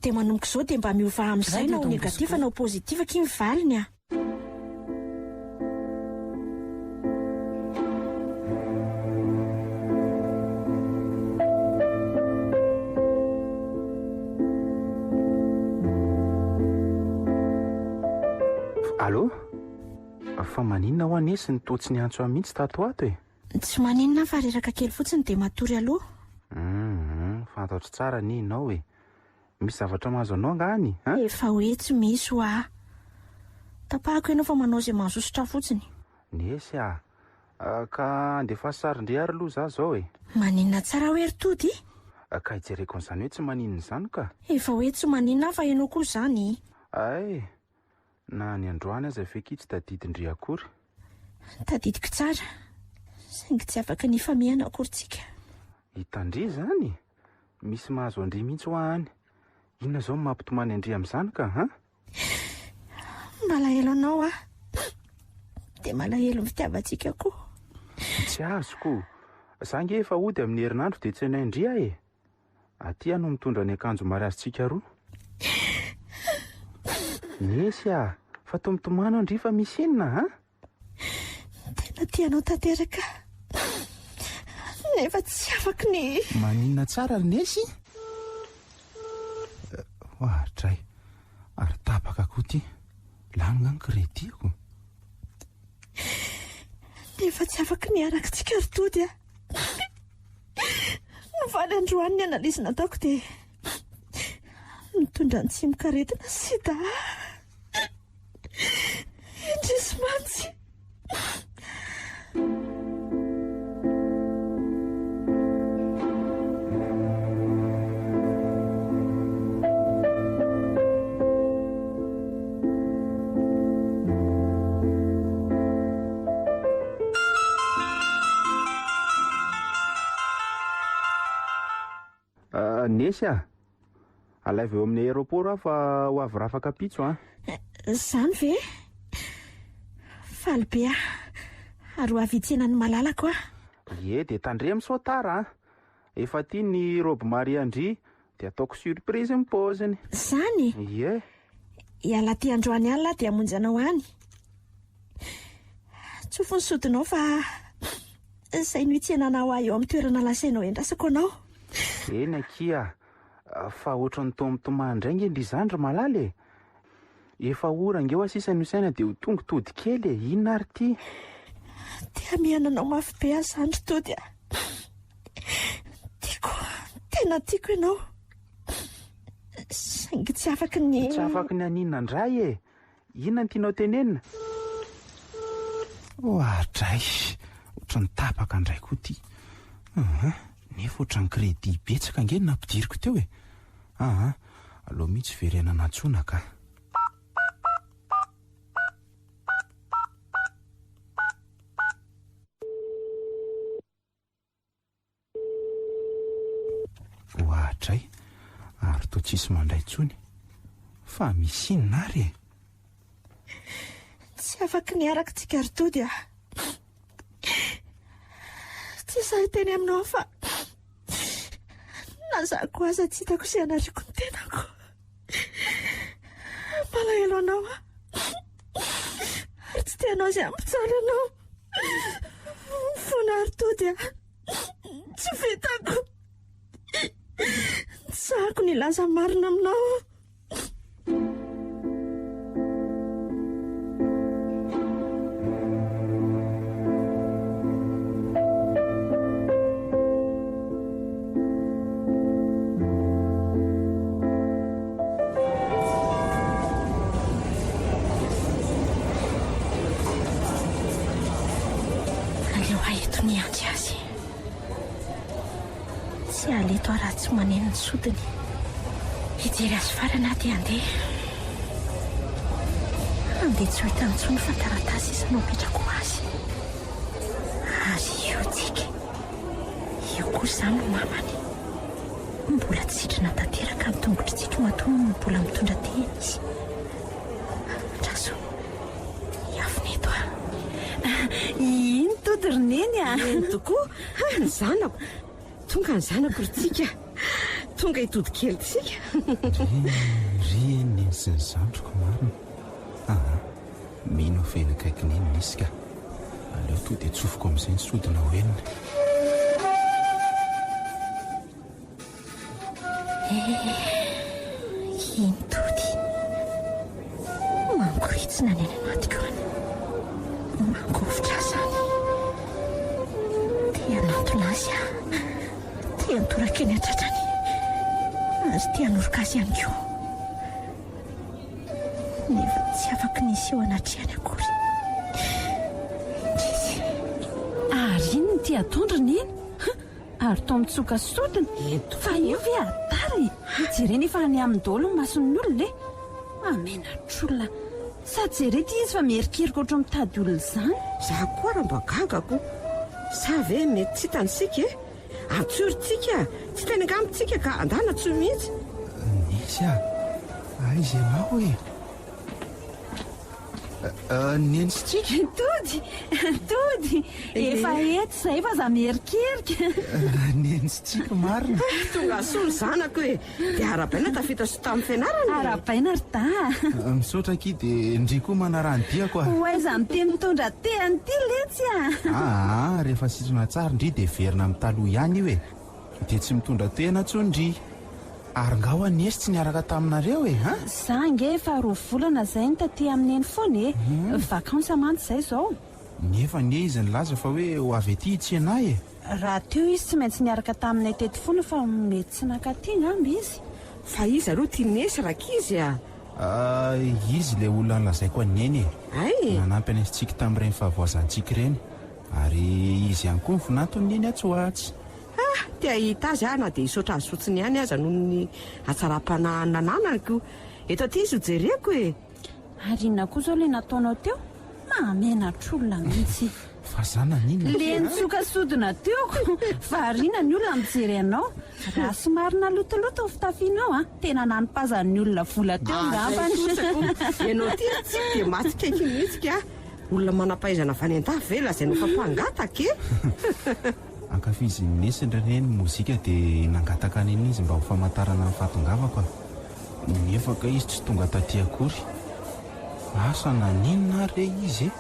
Dia manomboka izao dia mba miova amin'izay na ho negativa na ho pozitiva ky mivaliny a. Allô? Fa maninona ho anesy ny totsy ny antso mihitsy tato ato e? Tsy maninona fa reraka kely fotsiny dia matory aloha. Fantatro tsara ny inao e. Misy zavatra mahazo anao angany? Efa hoe tsy misy ho a. Tapahako ianao fa manao izay mahazosotra fotsiny. Nesy a. Ka andefa sarindry ary aloha za zao e. Maninona tsara hoe ry tody? Ka hijereko an'izany hoe tsy maninona izany ka. Efa hoe tsy maninona fa ianao koa izany. Ay, na ny androany aza feky tsy tadidindry akory. Tadidiko tsara. Saingy tsy afaka ny famihana akory tsika. hitandre zany misy mahazo andre mihitsy ho any. Inona zao mampitomany andre amin'izany ka ha? Malahelo anao a, dia malahelo ny fitiavantsika koa. Tsy azoko. Za nge efa hody amin'ny herinandro dia tsy naindria e. Aty no mitondra ny akanjo mariazitsika roa. Nesy a, fa tomitomano andry fa misy inona ha? Tena tianao tanteraka, nefa tsy afaka ny... Maninona tsara Nesy? Ohatray, ary tapaka koa ty. Lanona ny krediko. Nefa tsy afaka ny arakitsika ritody a. Novaly androany ny analizy nataoko dia mitondra ny tsy mikaretina sy da indrisy mantsy. Nesy a, alaivo eo amin'ny aéroport aho fa ho avy rafaka pitso a. Zany ve? Faly be a, ary ho avitsena ny malalako a. Ie, dia tandre amin'sao tara a. Efa ty ny robe mari andry dia ataoko surprise ny paoziny. Zany? Ie. Iala ty androany alina dia hamonjy anao any. Tsofo ny sodinao fa izay no hitsenanao eo amin'ny toerana lasainao endrasako anao. Eny akia, fa ohatran'ny tomitomany indray nge ndry zandry malala e. Efa ora ngeo asisa ny saina dia ho tonga tody kely e. Inona ary ty? Tia mihananao mafy be a zandry tody a. Tiako, tena tiako ianao. Saingy tsy afaka ny... Tsy afaka ny aninona indray e. Inona ny tianao tenenina? Ohatray, ohatran'ny tapaka indray koa ty. Nefa ohatran'ny kredi betsaka nge nampidiriko teo e. Aloha mihitsy verena nantsona ka. Ohatray, ary toa tsisy mandray tsony. Fa misy inona ary e. Tsy afaka ny arakitsika ritody a. Tsy sahy teny aminao fa nazako aza tsy hitako sy anariko ny tenako. Malahelo anao a, ary tsy tianao izay ampitsara anao. Fona ritody a, tsy vitako. Tsahako ny laza marina aminao. Tsy aleto raha tsy maneno ny sodiny. Hijery azy farana dia andeha. Andeha tsy ho hita intsony fa taratasy izy no mipetrako azy. Ary io tsika. Io kosa no mamany. Mbola tsy sitrana tanteraka ny tongotra tsika matoa no mbola mitondra teny izy. Traso, iafineto a. Iny tody roneny a. Eny tokoa, ny zanako. Tonga ny zanako ritsika. Tonga hitody kely tsika. Ry eny sy ny zandroko marina. Mino venakaiky neny nisy ka. Aleo to dia tsofoko amin'izay ny sodina ho enina. Iny tody. Mankoritsina ny any anatiko any. Mangovitra zany. Tia nantona azy a. Tia nitoraka eny an-tratrany. Azy tia norika azy ihany koa. Nefa tsy afaka nisy eo anatriany akory. Indrisy. Ary iny ny tia tondrony iny. Ary to mitsoka sodina. Fa io ve atary. Jereny efa any amin'ny dolo ny mason'ny olona e. Amenatr'olona. Sady jerety izy fa mierikeriky ohatro mitady olona izany. Za koa raha mba gagako. Sa ve mety tsy hitanisika e? antsorytsika tsy tena angamitsika ka andana tso mihitsy. Nisy izay mao e nensitsika tody efa eto zay fa za merikerika nensitsika marina tonga soly zanako hoe dia arabaina tafita so tamin'ny fianarana arabaina ry da misaotra ki dia ndry koa manarany diako hoay za miteny mitondra tehany ty letsy rehefa sisona tsara ndry dia verina mitaloha ihany io e dia tsy mitondra tehana tsondry ary nga ho anesy tsy niaraka taminareo e za nge efa 2 volana zay ny taty amin'ny eny foana e vakansa mantsy zay zao nefa nie izy nilaza fa hoe ho avy aty itsyanay e raha teo izy tsy maintsy niaraka taminay teto foana fa mety tsy nakatỳ ngamby izy fa izy aloha tianesy rakizy izy le olona nlazaiko aneny ay nanampy anesitsika tamin'ireny fahavoazantsika ireny ary izy ihany koa ny vinantony neny atsoatsy tia hita azy na dia hisaotra azy fotsiny ihany aza noho ny atsara-pananananako eto aty izy hojereko e ary inona koa zao le nataonao teo mamenatr'olona mihitsy fa zana nina le nitsokasodina teoko fa ariana ny olona mijery anao raha somarina lotoloto ny fitafianao tena nanimpazan'ny olona vola teo ngambany ianao ty tsy dia matsikaiky mihitsika olona manam-pahaizana avany an-dafy vela zay nofa mpangataka e ankafizy nesindra reny mozika dia nangataka an'iny izy mba ho famantarana ny fahatongavako nefa ka izy tsy tonga taty akory asa naninona re izy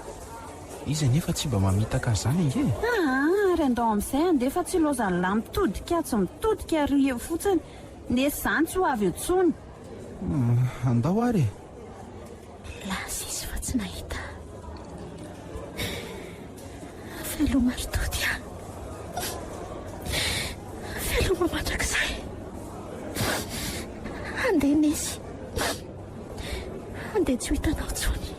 izy nefa tsy mba mamitaka zany inge ary andao amin'izay andefa tsy lozany la mitodika tsy mitodika ry eo fotsiny nesy zany tsy ho avy etsony andao ary lasa izy fa tsy nahita feloma ritody feloma mandrakizay andeha nesy andeha tsy ho hitanao tsony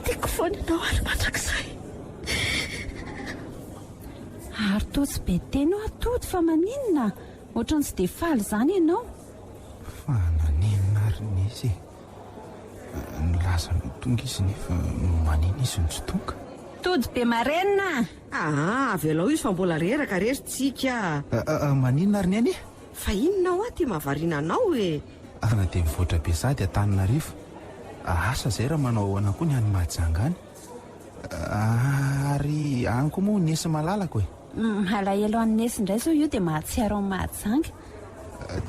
tiako foana ianao ary mandrakizay ary to tsy be tenao atody fa maninona ohatrany tsy dia faly zany ianao fa naninona ary nesy nilaza no tonga izy nefa manina izy no tsy tonga tody be marenina avy alao izy fa mbola reraka rerytsika maninona ary ny any fa inonao ty mahavariana anao e ana dia mivoatra be sady atanina rivo asa zay raha manao ahoana koa ny any mahajangany ary any koa moa nesy malalako e alahelo any nesy indray zao io dia mahatsiaro amin'ny mahajanga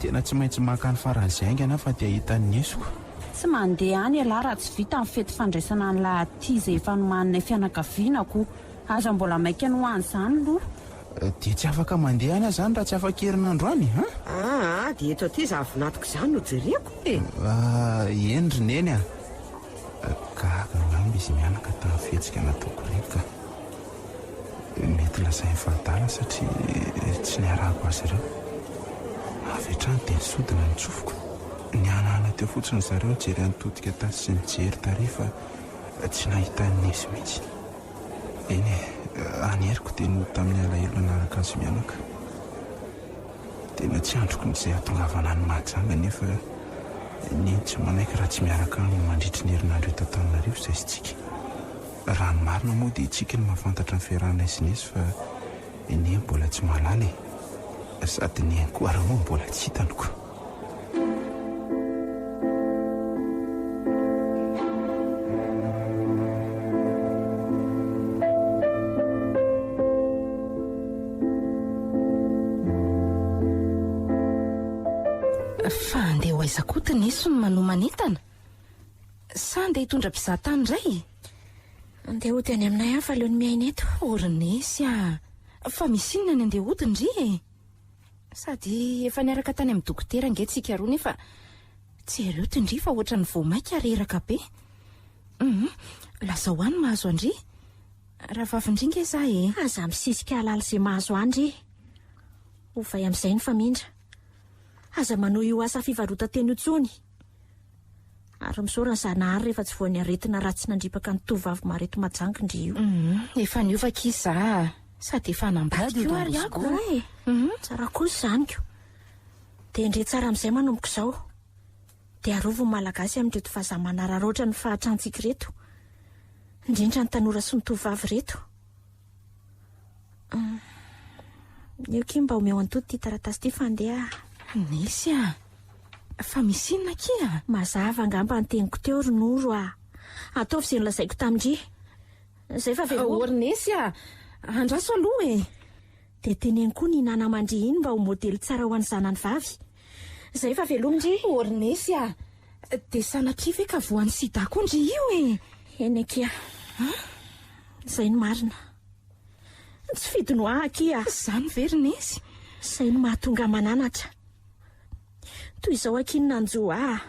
tena tsy maintsy maka ny faran'izay aingana fa dia hitany nesoko tsy mandeha any ala raha tsy vita amin'ny fety fandraisana ny lahaty izay efa nomaninay fianakavianako aza mbola maika ny hoany zany loha dia tsy afaka mandeha any zany raha tsy afaka herinandro any dia eto aty za vinatiko izany no jereko e endry neny gaga ngamba izy mianaka tamin'ny fihetsika nataoko reny ka mety lazay fahadala satria tsy niarahako azy ireo avy hatrany dia nisodina ny tsofoko ny anana teo fotsiny zareo jery anytodika tasy sy nijery tarifa tsy nahitany nesy mihitsy eny anyheriko dia no tamin'ny alahelo anaraka azy mianaka tena tsy androko n'izay atongavana ny mahajanga nefa neny tsy manaiky raha tsy miaraka ny mandritry ny herinandro eto Antananarivo izay isitsika raha ny marina moa dia itsika ny mahafantatra ny fiarahana izy nesy fa eny mbola tsy mahalala sady ny eny koa raha moa mbola tsy hitanoko fa andeha ho aiza-kota nesy ny manomanentana sa andeha hitondra mpizahatany iray andeha hody any aminay any fa leony miaina eto orynesy fa misy inona ny andeha hody ndry sady efa niaraka tany amin'ny dokotera angatsika roa nefa tsy ereoto ndry fa ohatra ny voamaika reraka be lasa hoany mahazo andry raha vavindringa za aza misisika alala izay mahazo andry ovay amin'izay ny famindra aza manao io asa fivarotan-teny io tsony ary misaorana zanahary rehefa tsy voany aretina raha tsy nandripaka ny tovavy mareto majangy ndry io efa niovaka iza sady efa nambady io ary ako tsara kosa zaniko dia ndre tsara amin'izay manomboka izao dia arovo ny malagasy amin'reto fahazamanararoatra ny fahatrantsika reto indrindra ny tanora sy ny tovavy reto Eo mba omeo antody ty taratasy ty fandeha. Nisy a, fa misy inona kia? Mazava angamba nyteniko teo ronoro a. Ataovy izay nolazaiko tamindry. Zay fa Ornesy a, andraso aloha e. dia teneny koa ny nana aman-dry iny mba ho modely tsara ho an'ny zanany vavy. Zay fa velomindry. Ornesy a, dia sanatria ve ka voan'ny sidako ndry io e? Eny akia. Zay ny marina. Tsy fidino ahy akia. Zany Vernesy. Zay no mahatonga mananatra. Toy izao akiny nanjo ahy.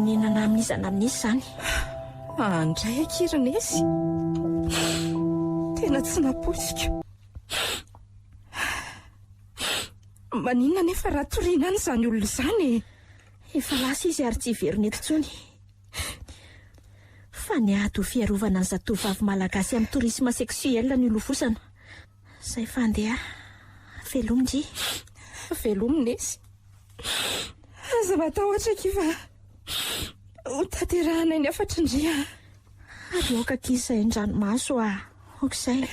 Nenana amin'izana amin'isy izany. Andray Akirenesy. Tena tsy naposika. Maninona nefa raha toriana any izany olona izany e? Efa lasa izy ary tsy veriny eto intsony. Fa ny ady ho fiarovana ny zatovovavy malagasy amin'ny tourisme sexuel ny olofosana. Zay fandeha. Velomindry. Velominesy. Aza matahotra kiva. Ho tanterahana ny afatra indria. Ary aoka kizay ndranomaso a. Okizay.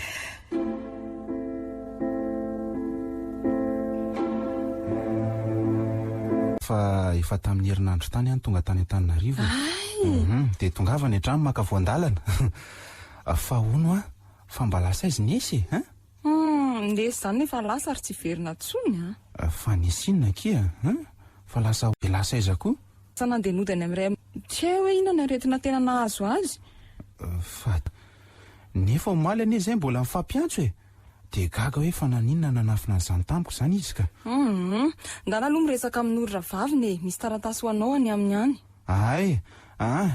Fa efa tamin'ny herinandro tany any tonga tany Antananarivo. Dia tongava ny hatrany maka voandalana. Fa hono a, fa mba lasa izy nesy e? Nesy zany nefa lasa ary tsy verina tsony a. Fa nisy inona kia? Fa lasa iza koa? Sa nandenodany amin'iray tsy hay hoe inona ny aretina tena nahazo azy. Fa nefa omaly anie izay mbola mifampiantso e. Dia gaga hoe fa naninona nanafina an'izany tampoka izany izy ka. Ngana aloha miresaka amin'olona vaviny e. Misy taratasy ho anao any amin'ny any. Ay,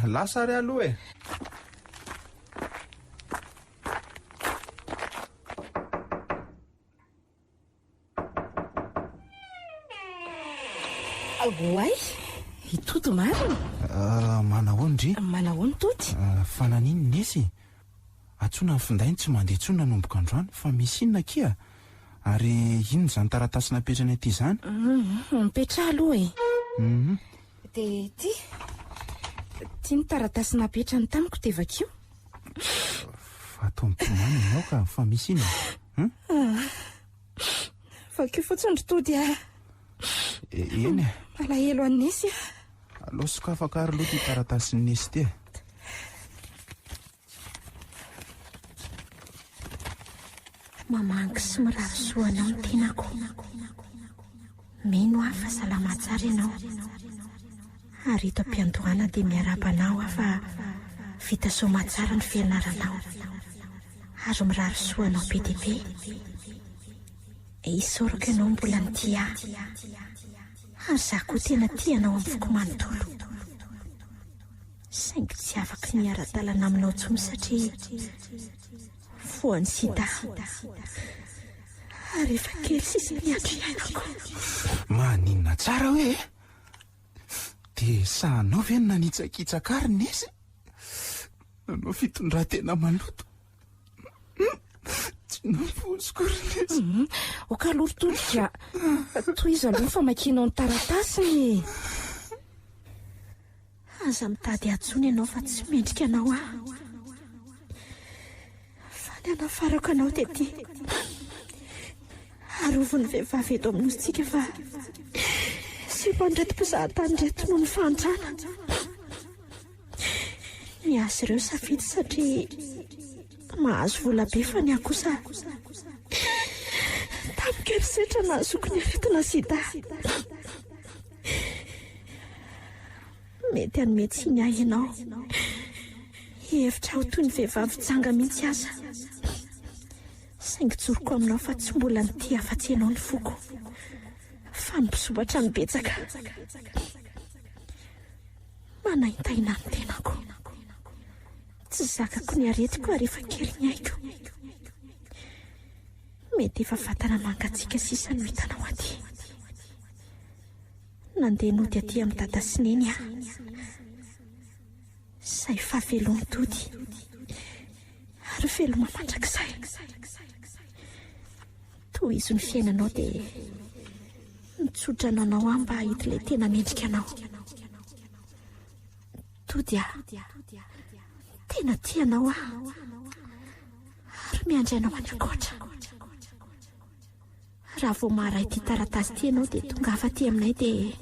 lasa ary aloha e. Oay, itody marina. Manahoana ndry? Manahoana tody? Fa nanino nesy? Atsona ny findainy tsy mandeha tsona nanomboka androany. Fa misy inona kia? Ary ino izany taratasy napetrany aty izany? Mipetra aloha e. Dia ty ny taratasy napetrany tamiko dia vakio. Fa atao mitomany ianao ka fa misy inona? Vakio fotsiny ry tody a. Eny e. Malahelo an'ny nesy a. Alao sokafaka ary aloha ty taratasy ny nesy ty. Mamangy sy mirary soanao ny tenako. Mino aho fa salama tsara ianao. Ary ito am-piandohana dia miarabanao aho fa vita soma tsara ny fianaranao. Ary mirary soanao be dia be. Isoroko ianao mbola ny tia. Ary zaho koa tena tianao amin'ny foko manontolo. Saingy tsy afaka miara-dalana aminao intsony satria foan'ny sida. Ary efa kely sisa miandry iainako. Maninona tsara hoe? Dia sahanao ve ny nanitsakitsaka ary nesy? Nanao fitondran-tena maloto. Tsy navosiko ry nesy. Oka aloha todika. Toy izy aloha fa makinao ny taratasiny. Aza mitady atsony ianao fa tsy mendrika anao aho. Fa ny anafarako anao dia ty. Arovon'ny vehivavy eto amin'ositsika fa sy mpandretom-pizahatany reto no ny fantrana. Ny azy ireo safidy satria mahazo vola be fa ny akosa tamika erisetra nahazoko ny aretina sida. Mety hanome tsiny ahy ianao. Hevitra ho toy ny vehivavy tsanga mihitsy aza. Saingy tsoroko aminao fa tsy mbola ny tia afa-tsy ianao ny foko. Fa nipisobatra ny betsaka. Manaintaina ny tenako. Tsy zakako ny aretiko ary efa kely ny haiko. mety efa fatana mangatsiaka sisa no hitanao aty. Nandeha nody aty amin'ny dada Sineny aho. Say fahavelony tody ary veloma mandrakizay. Toy izy ny fiainanao dia mitsotra nanao aho mba hahita ilay tena mendrika anao. Tody aho, tena tianao aho ary miandry anao any ankoatra. Raha vao maharay ity taratasy ty ianao dia tonga afa-ty aminay dia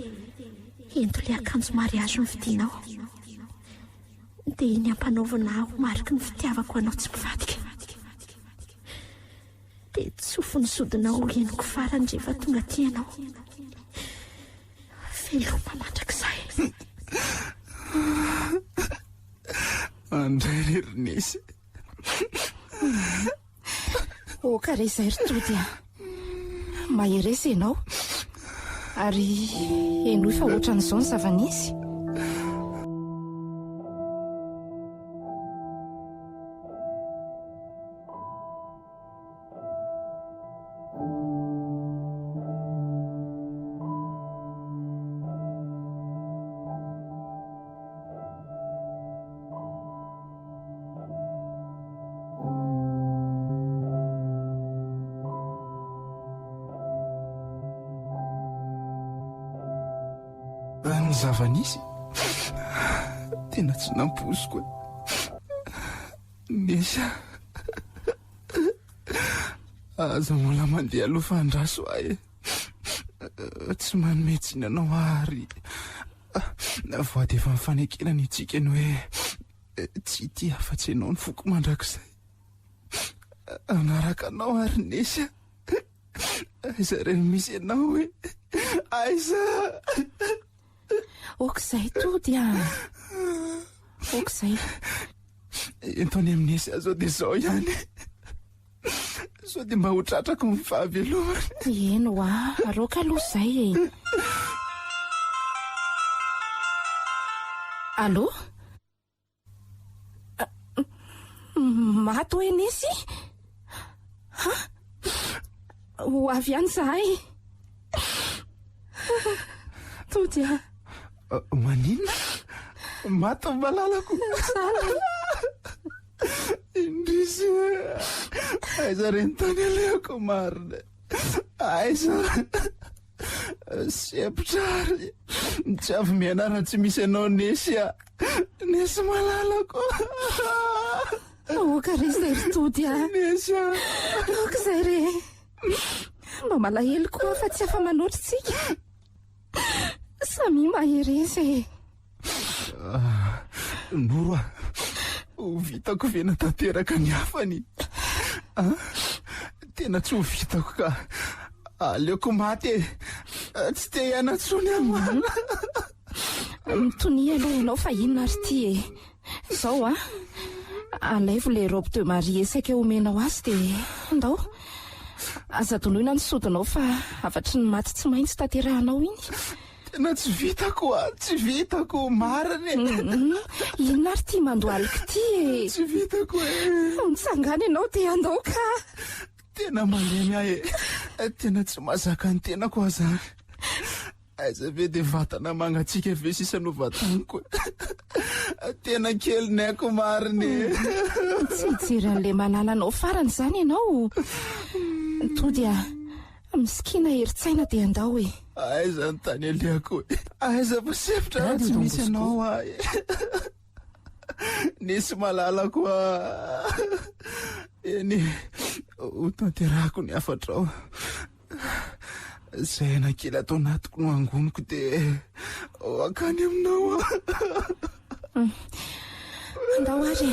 ento ilay akanjo mariazy nividianao. Dia iny ampanaovana aho mariky ny fitiavako anao tsy mivadika. Dia tsofo ny sodinao henoko farany rehefa tonga ty ianao. Veloma mandrakizay. Andray Rinesa. Oka rezay ry Tody a. Maheresa ianao ary enoy fa ohatran'izao ny zava-nisy. Ny zava-nisy tena tsy nampoziko. Nesa aza mbola mandeha aloha fandraso ahy. Tsy manome tsinanao ary voady efa mifanekena ny tsika ny hoe tsy ity afa-tsy ianao ny foko mandrakizay. Anaraka anao ary Nesa. Aiza reny misy ianao hoe aiza. Okizay Tody a. Okizay. Entony amin'ny Nesa zao dia zao ihany. Sao dia mba ho tratrako ny fahavelomany. Eno a, aroka aloha izay e. Allo? Mato hoe Nesy? Ha? Ho avy ihany zahay. Tody a. Maninona? Mato malalako. Indrisy. Aiza reny tany aleoko marina. Aiza. Sepitrary. Tsy avy mianarana tsy misy anao Nesy a. Nesy malalako. Oka rezay ry Tody a. Nesy a. Okizay re. Mba malahelo koa fa tsy afa manotritsika. Samy maheresa e. Noro a. Ho vitako vena tanteraka ny hafany. Tena tsy ho vitako ka aleoko maty e. Tsy te hianatsony amana. Mitonia aloha ianao fa inona ary ty e. Zao a. Alaivo le robe de Marie saika omenao azy dia andao. Aza donoina ny sodinao fa afatry ny maty tsy maintsy tanterahanao iny. Tena tsy vitako a. Tsy vitako marina e. Inona ary ty mandoaliko ty e. Tsy vitako e. Mitsangana ianao dia andao ka. Tena malemy ahy e. Tena tsy mazaka ny tenako aza. Aiza ve dia vatana mangatsika ve sisa no vataniko. Tena kely naiko marina e. Tsy hijeran'le manalanao farany izany ianao. Tody a. Misikina heritsaina dia andao e. Aiza ny tany aleako e. Aiza fa sepitra tsy misy anao ahy. Nesy malalako a. Eny ho tanterahako ny afatrao. Zay nakely atao natoko no angoniko dia akany aminao a. Andao ary.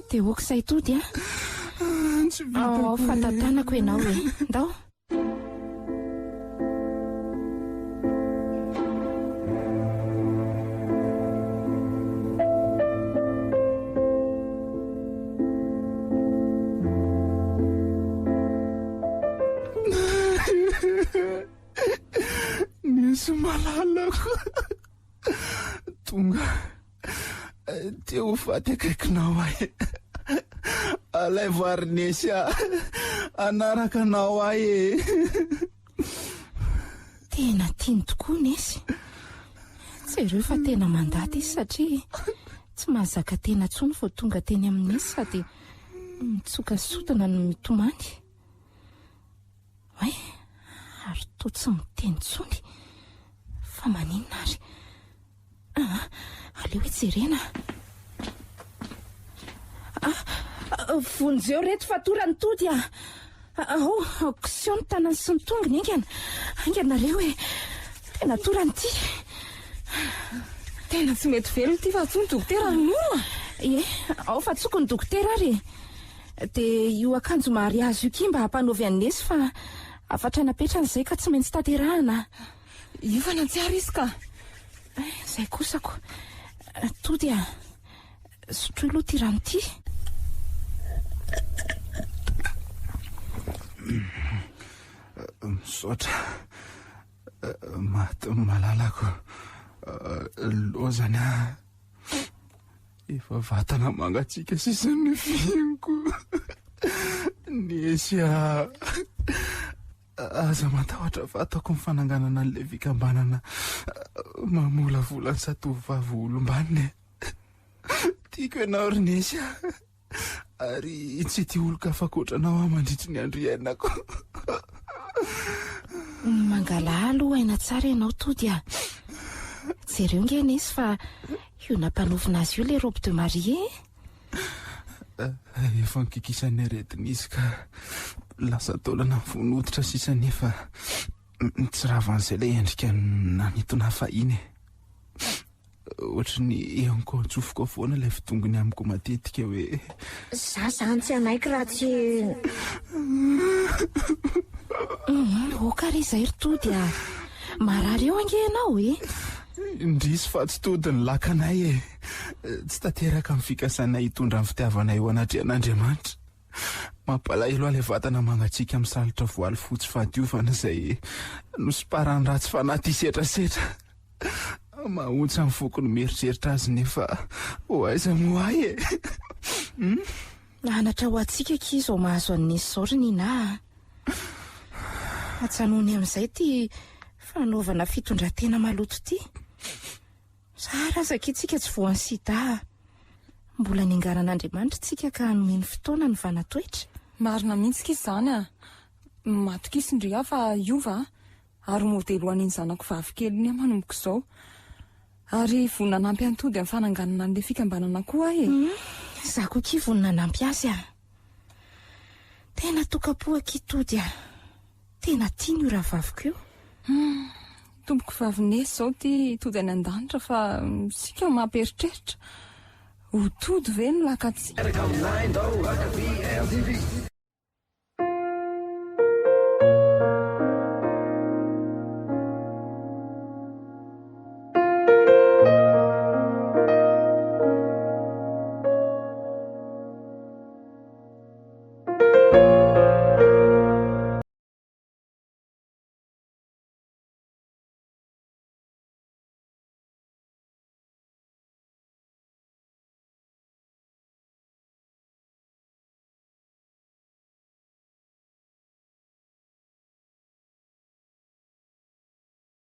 Dia okizay Tody a. Tsy vitako. Fatatanako ianao e. Andao. Nesy malalako. Tonga te ho faty akaikinao ahy. alay voarinesy anaraka anao ahy e. Tena tiany tokoa Nesy. Tsy ireo fa tena mandaty izy satria tsy mahazaka tena tsony vao tonga teny amin'isy sady mitsoka sotana no mitomany. Ay, ary toa tsy miteny tsony. Fa maninona ary? Aleo hoe jerena. Vonjeo reto fatorany tody aoksion ny tanany sy ny tongony ainganareo e. Tena torany ty. Tena tsy mety velona ty fa tsony dokotera nora. Ao fa tsoko ny dokotera ary. Dia io akanjo mariazy io kimba hampanaovy an'nesy fa afatra napetrany izay ka tsy maintsy tanterahana. Io fa nantsiary izy ka. Izay kosako. Tody sotro aloha ty rano ty. Misaotra maty malalako lozany efa vatana mangatsika sisan'ny fianko. Nesy aza matahotra vatako mifananganana an'ilay fikambanana mamolavolany satovavy olombaniny. Tiako ianao ry Nesy ary tsy tia olo-ka fakoatranao mandritry ny andro iainako. Mangala aloha aina tsara ianao Tody jereo nge Nesy fa io nampanovina azy io le robe de mariée. Efa nikikisany aretin'izy ka lasa taolana vonoditra sisa nefa tsy ravan'izay ilay endrika nanitona fahiny. Ohatry ny eonko antsofoko foana ilay fitongony amiko matetika hoe zany tsy anaiky raha tsy okary izay ry Tody marary eo ange ianao e. Indrisy fa tsy tody ny lakanay e. Tsy tanteraka amin'ny fikasanay hitondra ny fitiavanay eo anatrehan'Andriamanitra. Mampalahelo ilay vatana mangatsiaka amin'ny salotra voaly fotsy fahadiovana izay nosparany ratsy fanaty setrasetra. Mahontsy amin'ny foko ny mieritreritra azy nefa ho aiza moa ahy e. Anatra ho antsika kizo mahazo an'nesy izao ry nina. Atsanony amin'izay ty fanaovana fitondratena maloto ty. Sara zakitsika tsy voan'ny sida. Mbola niangaran'Andriamanitra tsika ka nomeny fotoana ny vanatoetra. Marina mihitsy izany matokisy ndria fa iova ary modely ho an'iny zanako vavikely ny manomboka izao. Ary vonina nampy antody amin'ny fananganana an'ilay fikambanana koa Zako ki vonina nampy azy Tena tokapoaky Tody Tena tiany io rahavaviko io. Tomboko vavinesy izao ty Tody any an-danitra fa sika mamperitreritra. Ho Tody ve no lakatsy.